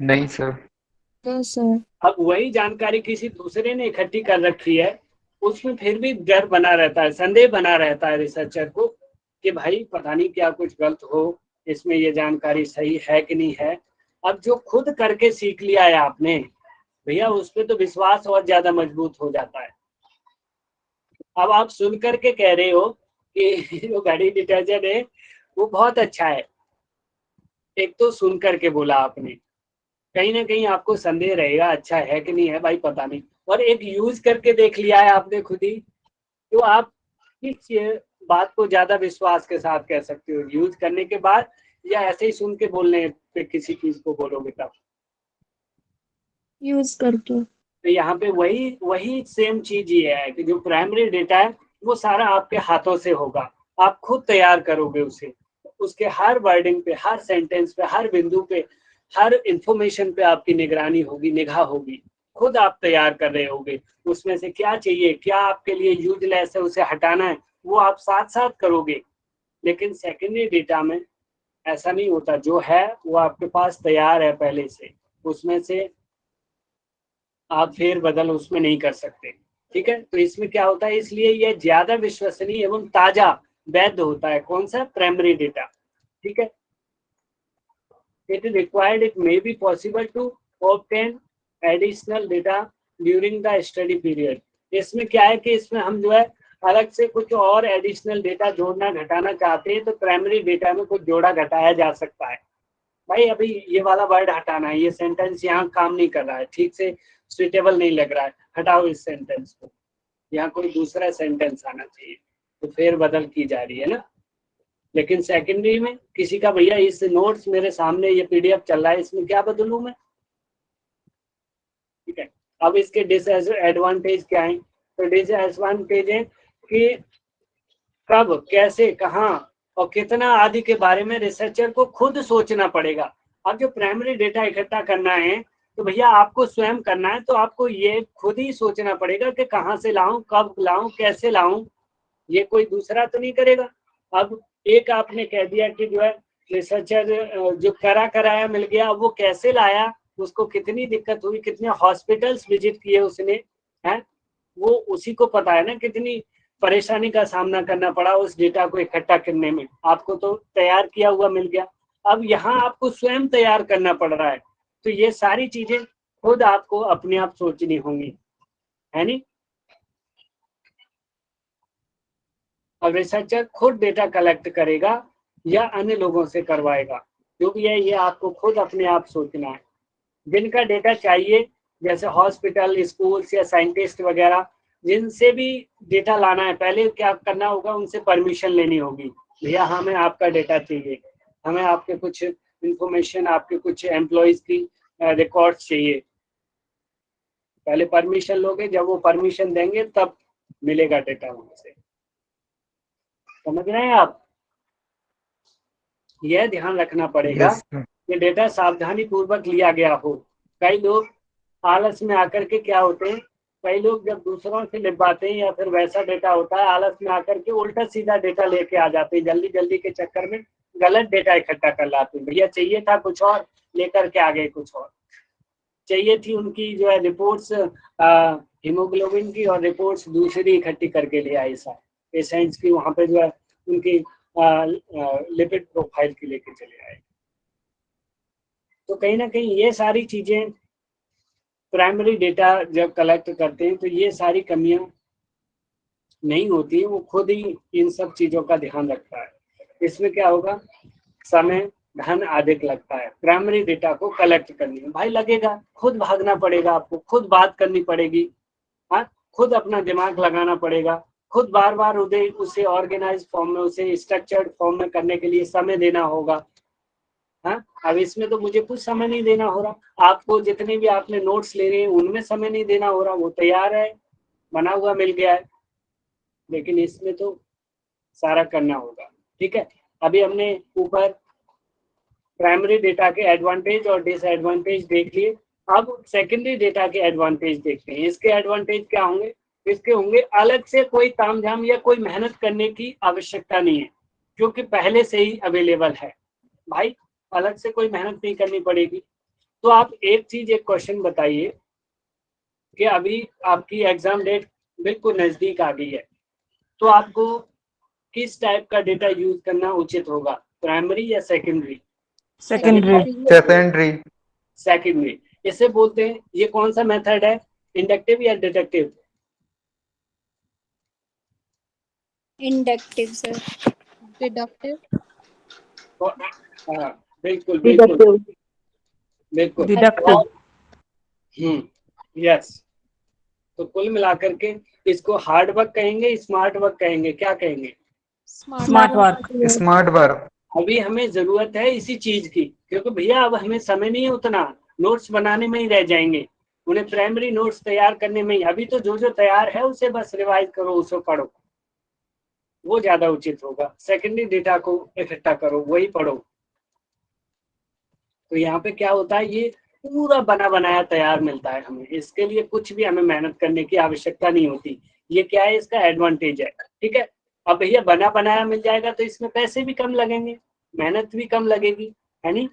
नहीं सर। Yes sir. अब वही जानकारी किसी दूसरे ने इकट्ठी कर रखी है, उसमें फिर भी डर बना रहता है, संदेह बना रहता है रिसर्चर को कि भाई पता नहीं क्या कुछ गलत हो, इसमें ये जानकारी सही है कि नहीं है। अब जो खुद करके सीख लिया है आपने भैया, उस पर तो विश्वास और ज्यादा मजबूत हो जाता है। अब आप सुन करके कह रहे हो कि जो घड़ी डिटर्जेंट है वो बहुत अच्छा है, एक तो सुन करके बोला आपने, कहीं ना कहीं आपको संदेह रहेगा अच्छा है कि नहीं है, भाई पता नहीं, और एक यूज करके देख लिया है आपने खुद ही, तो आप किस बात को ज्यादा विश्वास के साथ कह सकते हो, यूज करने के बाद या ऐसे ही सुन के बोलने पे किसी चीज को बोलोगे तब? यूज करके। तो यहाँ पे वही वही सेम चीज ये है कि जो प्राइमरी डेटा है वो सारा आपके हाथों से होगा, आप खुद तैयार करोगे उसे, उसके हर वर्डिंग पे, हर सेंटेंस पे, हर बिंदु पे, हर इंफॉर्मेशन पे आपकी निगरानी होगी, निगाह होगी, खुद आप तैयार कर रहे होगे, उसमें से क्या चाहिए, क्या आपके लिए यूजलेस है उसे हटाना है, वो आप साथ साथ करोगे। लेकिन सेकेंडरी डेटा में ऐसा नहीं होता, जो है वो आपके पास तैयार है पहले से, उसमें से आप फेर बदल उसमें नहीं कर सकते। ठीक है, तो इसमें क्या होता है, इसलिए यह ज्यादा विश्वसनीय एवं ताजा वैध होता है। कौन सा? Primary data. ठीक है, it is required, it may be possible to obtain additional data during the study period. इसमें क्या है कि इसमें हम जो है अलग से कुछ और एडिशनल डेटा जोड़ना घटाना चाहते हैं तो प्राइमरी डेटा में कुछ जोड़ा घटाया जा सकता है। भाई अभी ये वाला वर्ड हटाना है, ये सेंटेंस यहाँ काम नहीं कर रहा है, ठीक से सुइटेबल नहीं लग रहा है, हटाओ इस सेंटेंस को, यहाँ कोई दूसरा सेंटेंस आना चाहिए। तो फेर बदल की जा रही है ना। लेकिन सेकेंडरी में किसी का भैया इस नोट्स मेरे सामने ये पीडीएफ चल रहा है, इसमें क्या बदलूं मैं? ठीक है, अब इसके डिसएडवांटेज क्या है? तो डिसएडवांटेज है कि कब, कैसे, कहाँ और कितना आदि के बारे में रिसर्चर को खुद सोचना पड़ेगा। अब जो प्राइमरी डेटा इकट्ठा करना है तो भैया आपको स्वयं करना है, तो आपको ये खुद ही सोचना पड़ेगा कि कहाँ से लाऊं, कब लाऊं, कैसे लाऊं, ये कोई दूसरा तो नहीं करेगा। अब एक आपने कह दिया कि जो है रिसर्चर जो कराया मिल गया, अब वो कैसे लाया, उसको कितनी दिक्कत हुई, कितने हॉस्पिटल्स विजिट किए उसने, है वो उसी को पता है ना, कितनी परेशानी का सामना करना पड़ा उस डेटा को इकट्ठा करने में। आपको तो तैयार किया हुआ मिल गया, अब यहाँ आपको स्वयं तैयार करना पड़ रहा है, तो ये सारी चीजें खुद आपको अपने आप सोचनी होंगी, है नहीं? अब रिसर्चर खुद डेटा कलेक्ट करेगा या अन्य लोगों से करवाएगा, जो भी है ये आपको खुद अपने आप सोचना है। जिनका डेटा चाहिए जैसे हॉस्पिटल, स्कूल्स या साइंटिस्ट वगैरह, जिनसे भी डेटा लाना है पहले क्या करना होगा, उनसे परमिशन लेनी होगी। भैया हमें आपका डेटा चाहिए, हमें आपके कुछ इंफॉर्मेशन, आपके कुछ एम्प्लॉयज की रिकॉर्ड्स चाहिए। पहले परमिशन लोगे, जब वो परमिशन देंगे तब मिलेगा डेटा वहां से। समझ रहे हैं आप? यह ध्यान रखना पड़ेगा कि डेटा सावधानी पूर्वक लिया गया हो। कई लोग आलस में आकर के क्या होते हैं, कई लोग जब दूसरों से लिखवाते हैं या फिर वैसा डेटा होता है, आलस में आकर के उल्टा सीधा डेटा लेके आ जाते हैं, जल्दी जल्दी के चक्कर में गलत डेटा इकट्ठा कर लाते हैं। भैया चाहिए था कुछ और, लेकर के आ गए कुछ और। चाहिए थी उनकी जो है रिपोर्ट्स हीमोग्लोबिन की, और रिपोर्ट्स दूसरी इकट्ठी करके ले आए सारे पेशेंट्स की, वहां पे जो है उनकी लिपिड प्रोफाइल की लेके चले आए। तो कहीं ना कहीं ये सारी चीजें प्राइमरी डेटा जब कलेक्ट करते हैं तो ये सारी कमियां नहीं होती है, वो खुद ही इन सब चीजों का ध्यान रखता है। इसमें क्या होगा, समय, धन अधिक लगता है प्राइमरी डेटा को कलेक्ट करने में। भाई लगेगा, खुद भागना पड़ेगा आपको, खुद बात करनी पड़ेगी, हाँ, खुद अपना दिमाग लगाना पड़ेगा, खुद बार बार उसे ऑर्गेनाइज फॉर्म में, उसे स्ट्रक्चर्ड फॉर्म में करने के लिए समय देना होगा। हाँ, अब इसमें तो मुझे कुछ समय नहीं देना हो रहा, आपको जितने भी आपने नोट्स ले रहे हैं उनमें समय नहीं देना हो रहा, वो तैयार है, बना हुआ मिल गया है, लेकिन इसमें तो सारा करना होगा। ठीक है, अभी हमने ऊपर प्राइमरी डेटा के एडवांटेज और डिसएडवांटेज देख लिए। अब सेकेंडरी डेटा के एडवांटेज देखते हैं। इसके एडवांटेज क्या होंगे? इसके होंगे अलग से कोई तामझाम या कोई मेहनत करने की आवश्यकता नहीं है, क्योंकि पहले से ही अवेलेबल है। भाई अलग से कोई मेहनत नहीं करनी पड़ेगी। तो आप एक चीज, एक क्वेश्चन बताइए कि अभी आपकी एग्जाम डेट बिल्कुल नजदीक आ गई है, तो आपको किस टाइप का डेटा यूज करना उचित होगा, प्राइमरी या सेकेंडरी? सेकेंडरी। सेकेंडरी। इसे बोलते हैं, ये कौन सा मेथड है, इंडक्टिव या डिडक्टिव? Inductive sir. डिडक्टिव। हाँ बिल्कुल बिल्कुल बिल्कुल। डिडक्टिव। यस। तो कुल मिलाकर के इसको हार्ड वर्क कहेंगे, स्मार्ट वर्क कहेंगे, क्या कहेंगे? Smart work. Smart work. अभी हमें जरूरत है इसी चीज की, क्योंकि भैया अब हमें समय नहीं है उतना, नोट्स बनाने में ही रह जाएंगे, उन्हें प्राइमरी नोट्स तैयार करने में ही। अभी तो जो जो तैयार है उसे बस रिवाइज करो, उसे पढ़ो, वो ज्यादा उचित होगा। सेकेंडरी डेटा को इकट्ठा करो, वही पढ़ो। तो यहाँ पे क्या होता है, ये पूरा बना बनाया तैयार मिलता है हमें, इसके लिए कुछ भी हमें मेहनत करने की आवश्यकता नहीं होती। ये क्या है, इसका एडवांटेज है। ठीक है, अब भैया बना बनाया मिल जाएगा तो इसमें पैसे भी कम लगेंगे, मेहनत भी कम लगेगी, है नहीं?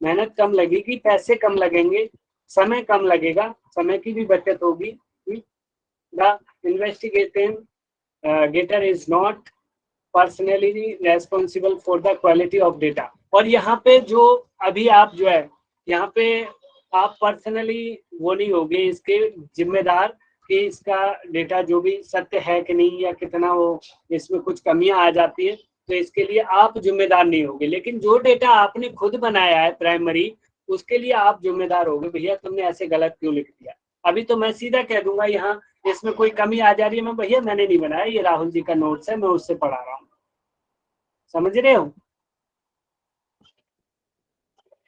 मेहनत कम लगेगी, पैसे कम लगेंगे, समय कम लगेगा, समय की भी बचत होगी। The investigator is not personally responsible for the quality of data. और यहाँ पे जो अभी आप जो है यहाँ पे आप पर्सनली वो नहीं होगे इसके जिम्मेदार कि इसका डेटा जो भी सत्य है कि नहीं, या कितना वो इसमें कुछ कमियां आ जाती है, तो इसके लिए आप जिम्मेदार नहीं होगे। लेकिन जो डेटा आपने खुद बनाया है प्राइमरी, उसके लिए आप जिम्मेदार होगे, भैया तुमने ऐसे गलत क्यों लिख दिया। अभी तो मैं सीधा कह दूंगा यहाँ इसमें कोई कमी आ जा रही है, मैं भैया मैंने नहीं बनाया, ये राहुल जी का नोट्स है, मैं उससे पढ़ा रहा हूँ। समझ रहे हो?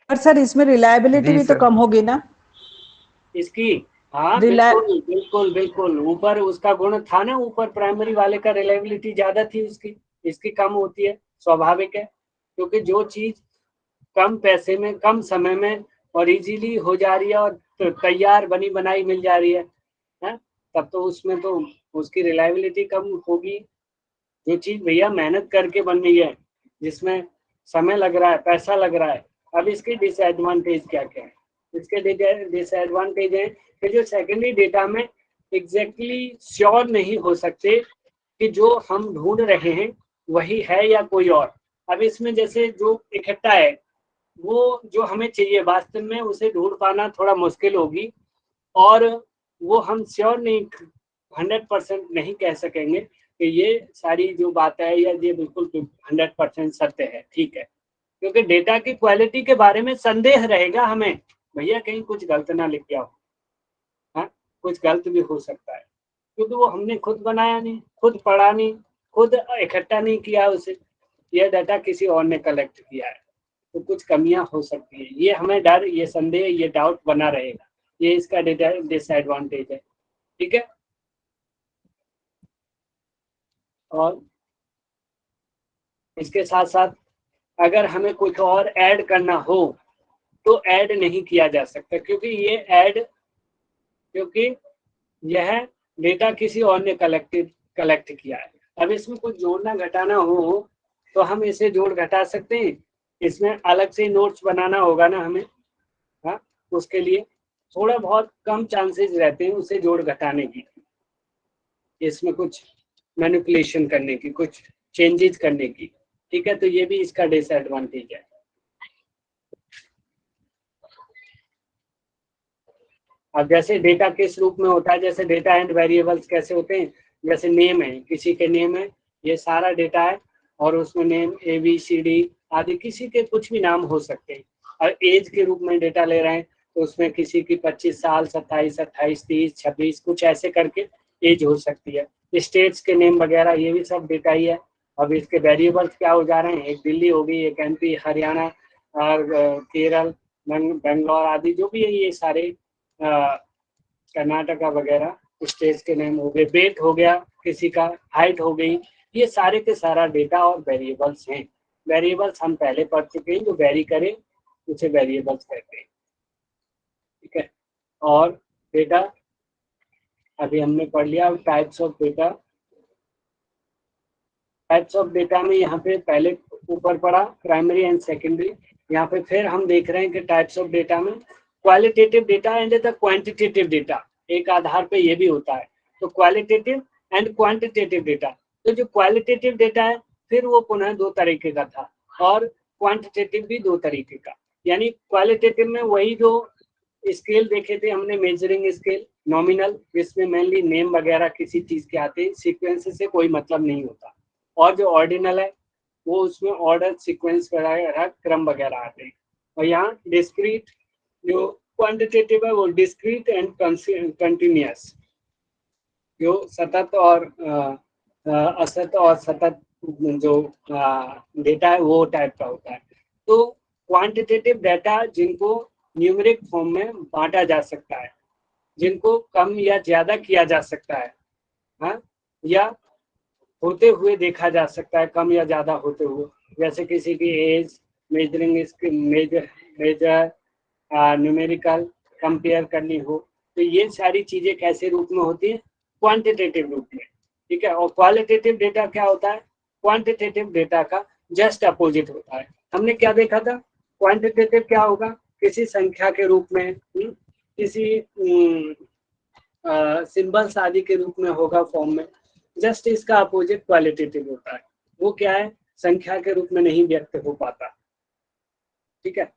पर सर इसमें रिलायबिलिटी जी भी तो सर। कम होगी ना? इसकी, हाँ रिला बिल्कुल बिल्कुल बिल्कुल। ऊपर उसका गुण था ना, ऊपर प्राइमरी वाले का रिलायबिलिटी ज्यादा थी उसकी, इसकी कम होती है, स्वाभाविक है। क्योंकि जो चीज कम पैसे में कम समय में और इजीली हो जा रही है और तैयार बनी बनाई मिल जा रही है, तब तो उसमें तो उसकी रिलायबिलिटी कम होगी। जो चीज भैया मेहनत करके बन रही है, जिसमें समय लग रहा है, पैसा लग रहा है, अब इसके डिसएडवांटेज क्या क्या है? इसके डिसएडवांटेज है कि जो सेकेंडरी डेटा में एग्जैक्टली श्योर नहीं हो सकते कि जो हम ढूंढ रहे हैं वही है या कोई और। अब इसमें जैसे जो इकट्ठा है, वो जो हमें चाहिए वास्तव में उसे ढूंढ पाना थोड़ा मुश्किल होगी, और वो हम श्योर नहीं 100% नहीं कह सकेंगे कि ये सारी जो बात है या ये बिल्कुल 100% सत्य है, ठीक है। क्योंकि डेटा की क्वालिटी के बारे में संदेह रहेगा हमें, भैया कहीं कुछ गलत ना लिख गया हो, हाँ कुछ गलत भी हो सकता है, क्योंकि वो हमने खुद बनाया नहीं, खुद पढ़ा नहीं, खुद इकट्ठा नहीं किया उसे, यह डाटा किसी और ने कलेक्ट किया है, तो कुछ कमियां हो सकती है। ये हमें डर, ये संदेह, ये डाउट बना रहेगा, ये इसका डिसएडवांटेज है, ठीक है। और इसके साथ साथ अगर हमें कुछ और ऐड करना हो तो ऐड नहीं किया जा सकता, क्योंकि यह डेटा किसी और ने कलेक्ट किया है। अब इसमें कुछ जोड़ना घटाना हो तो हम इसे जोड़ घटा सकते हैं, इसमें अलग से नोट्स बनाना होगा ना हमें, हाँ उसके लिए थोड़ा बहुत कम चांसेस रहते हैं उसे जोड़ घटाने की, इसमें कुछ मैनिपुलेशन करने की, कुछ चेंजेस करने की, ठीक है। तो ये भी इसका डिसएडवांटेज है। अब जैसे डेटा किस रूप में होता है, जैसे डेटा एंड वेरिएबल्स कैसे होते हैं, जैसे नेम है, किसी के नेम है, ये सारा डेटा है, और उसमें नेम ABCD आदि किसी के कुछ भी नाम हो सकते हैं। और एज के रूप में डेटा ले रहे हैं तो उसमें किसी की 25 साल, 27, 28, 30, 26 कुछ ऐसे करके एज हो सकती है। स्टेट्स के नेम वगैरह ये भी सब डेटा ही है। अब इसके वेरिएबल्स क्या हो जा रहे हैं, एक दिल्ली होगी, एक MP, हरियाणा और केरल, बेंगलोर आदि जो भी है, ये सारे कर्नाटका वगैरह स्टेट्स के नेम हो गए, वेट हो गया किसी का, हाइट हो गई, ये सारे के सारा डेटा और वेरिएबल्स हैं। वेरिएबल्स हम पहले पढ़ चुके हैं, जो वेरी करे उसे वेरिएबल्स कहते हैं, ठीक है। और डेटा अभी हमने पढ़ लिया। Types of data, types of data में यहाँ पे पहले ऊपर पढ़ा प्राइमरी एंड सेकेंडरी, यहाँ पे फिर हम देख रहे हैं कि टाइप्स ऑफ डेटा में qualitative data and the quantitative data, एक आधार पे ये भी होता है। तो क्वालिटेटिव एंड क्वांटिटेटिव डेटा, तो जो क्वालिटेटिव डेटा है फिर वो पुनः दो तरीके का था, और क्वांटिटेटिव भी दो तरीके का। यानी क्वालिटेटिव में वही जो स्केल देखे थे हमने, मेजरिंग स्केल, नॉमिनल, जिसमें मेनली नेम वगैरह किसी चीज के आते हैं, सीक्वेंस से कोई मतलब नहीं होता। और जो ऑर्डिनल है वो उसमें ऑर्डर, सीक्वेंस वगैरह, क्रम वगैरह आते हैं। और यहाँ डिस्क्रीट, जो क्वांटिटेटिव है वो डिस्क्रीट एंड कंटिन्यूअस, जो सतत और असत और सतत जो डेटा है वो टाइप का होता है। तो क्वांटिटेटिव डेटा जिनको न्यूमेरिक फॉर्म में बांटा जा सकता है, जिनको कम या ज्यादा किया जा सकता है, हाँ, या होते हुए देखा जा सकता है, कम या ज्यादा होते हुए, जैसे किसी की एज, मेजर न्यूमेरिकल कंपेयर करनी हो, तो ये सारी चीजें कैसे रूप में होती है, क्वांटिटेटिव रूप में, ठीक है। और क्वालिटेटिव डेटा क्या होता है, क्वांटिटेटिव डेटा का जस्ट अपोजिट होता है। हमने क्या देखा था, क्वांटिटेटिव क्या होगा, किसी संख्या के रूप में, किसी सिंबल्स आदि के रूप में होगा फॉर्म में। जस्ट इसका अपोजिट क्वालिटेटिव होता है, वो क्या है, संख्या के रूप में नहीं व्यक्त हो पाता, ठीक है।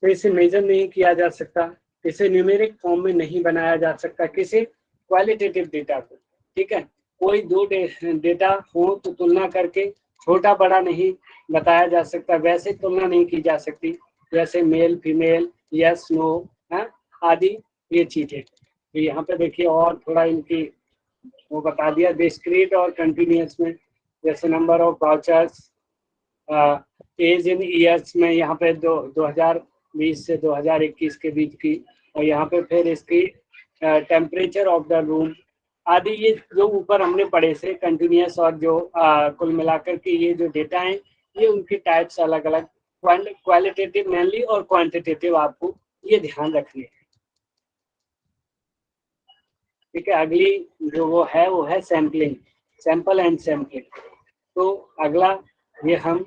तो इसे मेजर नहीं किया जा सकता, इसे न्यूमेरिक फॉर्म में नहीं बनाया जा सकता, किसी क्वालिटेटिव डेटा को, ठीक है। कोई दो डेटा हो तो तुलना करके छोटा बड़ा नहीं बताया जा सकता, वैसे तुलना नहीं की जा सकती जैसे मेल फीमेल, यस नो आदि ये चीजें। तो यहाँ पे देखिए और थोड़ा इनकी वो बता दिया, डिस्क्रीट और कंटिन्यूअस में जैसे number of vouchers, as in years में यहाँ पे 2020 से 2021 के बीच की, और यहाँ पे फिर इसकी टेम्परेचर ऑफ द रूम आदि, ये जो ऊपर हमने पढ़े से कंटिन्यूअस और जो कुल मिलाकर के ये जो डेटा हैं ये उनकी टाइप्स अलग अलग, क्वालिटेटिव मेनली और क्वांटिटेटिव, आपको ये ध्यान रखनी है, ठीक है। अगली जो वो है सैम्पलिंग, सैंपल एंड सैम्पलिंग। तो अगला ये हम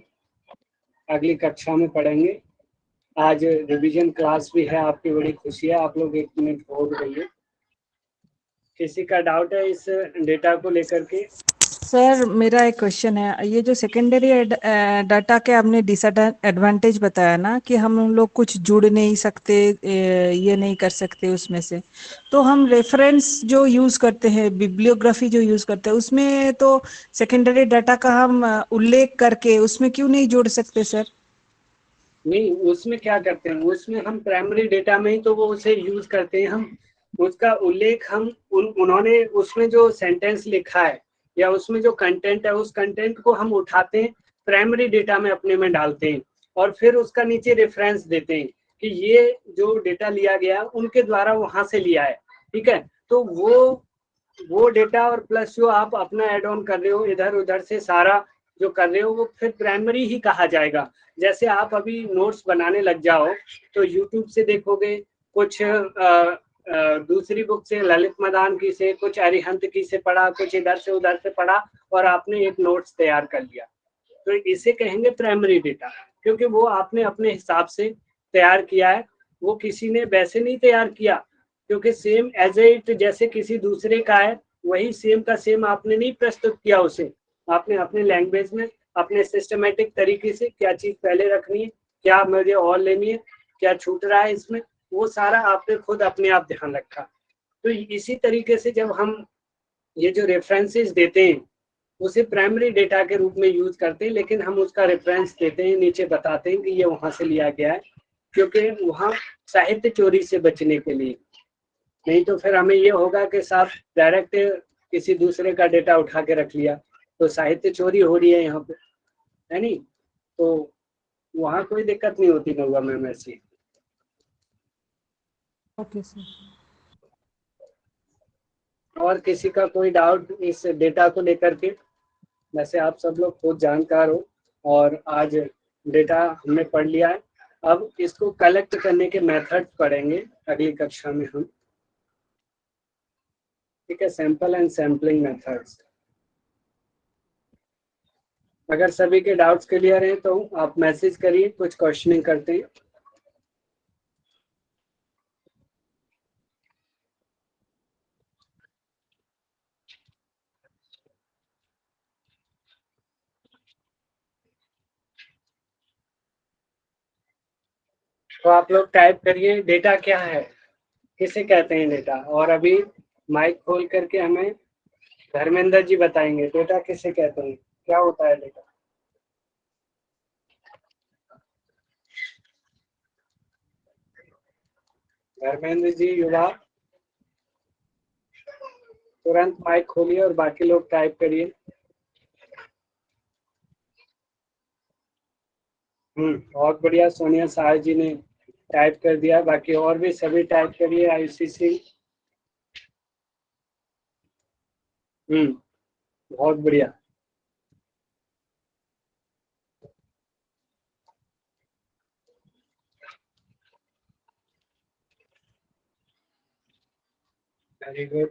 अगली कक्षा में पढ़ेंगे। आज रिवीजन क्लास भी है, आपकी बड़ी खुशी है, आप लोग 1 मिनट होल्ड करिए। किसी का डाउट है इस डेटा को लेकर के? सर मेरा एक क्वेश्चन है, ये जो सेकेंडरी डाटा के आपने डिसएडवांटेज बताया ना कि हम लोग कुछ जुड़ नहीं सकते, ये नहीं कर सकते उसमें से, तो हम रेफरेंस जो यूज करते हैं, बिब्लियोग्राफी जो यूज करते हैं, उसमें तो सेकेंडरी डाटा का हम उल्लेख करके उसमें क्यों नहीं जोड़ सकते सर? नहीं, उसमें क्या करते हैं, उसमें हम प्राइमरी डेटा में ही तो वो उसे यूज करते हैं, हम उसका उल्लेख हम उन्होंने उसमें जो सेंटेंस लिखा है या उसमें जो कंटेंट है, उस कंटेंट को हम उठाते हैं, प्राइमरी डेटा में अपने में डालते हैं और फिर उसका नीचे रेफरेंस देते हैं कि ये जो डेटा लिया गया उनके द्वारा वहां से लिया है, ठीक है। तो वो डेटा और प्लस जो आप अपना एड ऑन कर रहे हो, इधर उधर से सारा जो कर रहे हो, वो फिर प्राइमरी ही कहा जाएगा। जैसे आप अभी नोट्स बनाने लग जाओ तो यूट्यूब से देखोगे, कुछ दूसरी बुक से, ललित मदान की से, कुछ अरिहंत की से पढ़ा, कुछ इधर से उधर से पढ़ा और आपने एक नोट्स तैयार कर लिया, तो इसे कहेंगे प्राइमरी डेटा, क्योंकि वो आपने अपने हिसाब से तैयार किया है, वो किसी ने वैसे नहीं तैयार किया, क्योंकि सेम एज इट जैसे किसी दूसरे का है, वही सेम का सेम आपने नहीं प्रस्तुत किया उसे, आपने अपने लैंग्वेज में अपने सिस्टमेटिक तरीके से क्या चीज पहले रखनी है, क्या मुझे और लेनी है, क्या छूट रहा है इसमें, वो सारा आपने खुद अपने आप ध्यान रखा। तो इसी तरीके से जब हम ये जो रेफरेंसेस देते हैं उसे प्राइमरी डेटा के रूप में यूज करते हैं, लेकिन हम उसका रेफरेंस देते हैं, नीचे बताते हैं कि ये वहां से लिया गया है, क्योंकि वहाँ साहित्य चोरी से बचने के लिए। नहीं तो फिर हमें ये होगा कि साहब डायरेक्ट किसी दूसरे का डेटा उठा के रख लिया, तो साहित्य चोरी हो रही है यहाँ पे, है नहीं, तो वहाँ कोई दिक्कत नहीं होती महुआ मैम ऐसी। Okay sir. और किसी का कोई डाउट इस डेटा को लेकर के? वैसे आप सब लोग खुद जानकार हो और आज डेटा हमने पढ़ लिया है, अब इसको कलेक्ट करने के मेथड पढ़ेंगे अगली कक्षा में हम, ठीक है, सैंपल एंड सैम्पलिंग मेथड्स। अगर सभी के डाउट्स क्लियर हैं तो आप मैसेज करिए, कुछ क्वेश्चनिंग करते हैं। तो आप लोग टाइप करिए, डेटा क्या है, किसे कहते हैं डेटा, और अभी माइक खोल करके हमें धर्मेंद्र जी बताएंगे डेटा किसे कहते हैं, क्या होता है डेटा। धर्मेंद्र जी, युवा, तुरंत माइक खोलिए और बाकी लोग टाइप करिए। बहुत बढ़िया, सोनिया साह जी ने टाइप कर दिया, बाकी और भी सभी टाइप करिए। आईसीसी, बहुत बढ़िया। वेरी गुड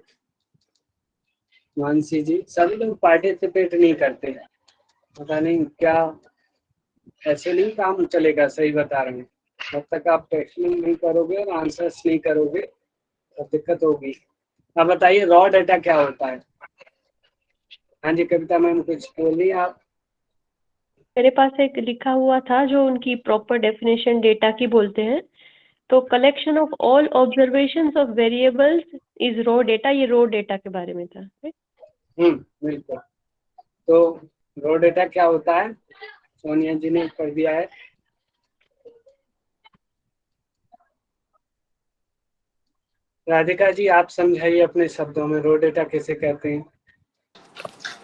मानसी जी, सभी लोग पार्टिसिपेट नहीं करते, पता नहीं क्या, ऐसे नहीं काम चलेगा, सही बता रहे हैं। जब तक आप टेक्स्टिंग नहीं करोगे और आंसर्स नहीं करोगे तो दिक्कत होगी। अब बताइए रॉ डेटा क्या होता है। हाँ जी कविता मैम, कुछ बोलिए आप। मेरे पास एक लिखा हुआ था जो उनकी प्रॉपर डेफिनेशन डेटा की बोलते हैं तो collection of all observations of variables is raw data, ये रॉ डेटा के बारे में था। बिल्कुल। तो रॉ डेटा क्या होता है, सोनिया जी ने कर दिया है। राधिका जी आप समझाइए अपने शब्दों में रॉ डेटा किसे कहते हैं।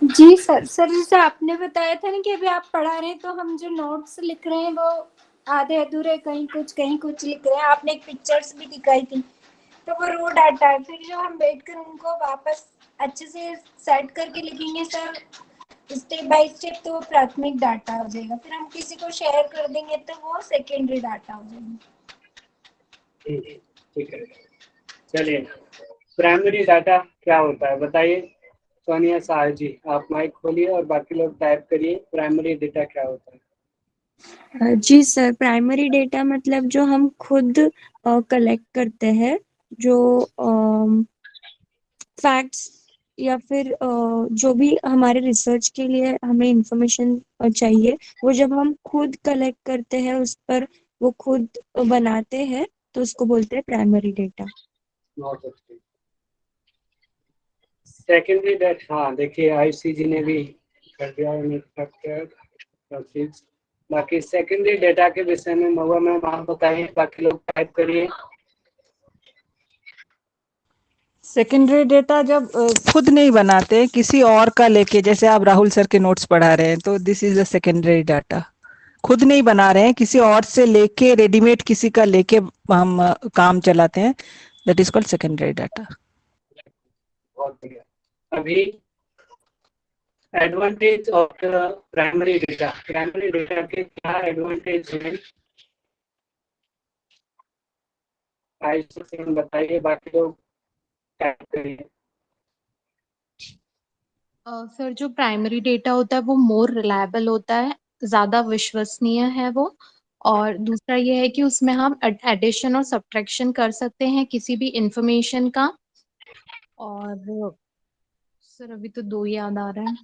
जी सर, जैसे आपने बताया था ना कि अभी आप पढ़ा रहे हैं तो हम जो नोट्स लिख रहे हैं वो आधे अधूरे, कहीं कुछ लिख रहे हैं। आपने एक पिक्चर्स भी दिखाई थी, तो वो रॉ डाटा है। फिर जो हम बैठकर उनको वापस अच्छे से सेट करके लिखेंगे सर स्टेप बाय स्टेप, तो वो प्राथमिक डाटा हो जाएगा। फिर हम किसी को शेयर कर देंगे तो वो सेकेंडरी डाटा हो जाएगा। ठीक है, चलिए प्राइमरी डाटा क्या होता है बताइए। सोनिया साह जी आप माइक खोलिए और बाकी लोग टाइप करिए, प्राइमरी डेटा क्या होता है। जी सर, प्राइमरी डेटा मतलब जो हम खुद कलेक्ट करते हैं, जो फैक्ट्स या फिर जो भी हमारे रिसर्च के लिए हमें इंफॉर्मेशन चाहिए, वो जब हम खुद कलेक्ट करते हैं, उस पर वो खुद बनाते हैं, तो उसको बोलते हैं प्राइमरी डेटा। सेकेंडरी डेटा, हाँ देखिए आईसीजी ने भी कर दिया। बाकी सेकेंडरी डेटा के विषय में महुआ मैम आप बताइए, बाकी लोग टाइप करिए। सेकेंडरी डेटा जब खुद नहीं बनाते, किसी और का लेके, जैसे आप राहुल सर के नोट्स पढ़ा रहे हैं, तो this is the secondary data. खुद नहीं बना रहे हैं, किसी और से लेके, रेडीमेड किसी का लेके हम काम चलाते हैं, that is called secondary data. बहुत बढ़िया। अभी advantage of primary data, primary data के क्या एडवांटेज हैं बताइए, बाकी लोग टाइप करिए। सर जो प्राइमरी डेटा होता है वो मोर रिलायबल होता है, ज़्यादा विश्वसनीय है वो। और दूसरा ये है कि उसमें हम एडिशन और सब्ट्रैक्शन कर सकते हैं किसी भी इंफॉर्मेशन का। और सर अभी तो 2 याद आ रहा है।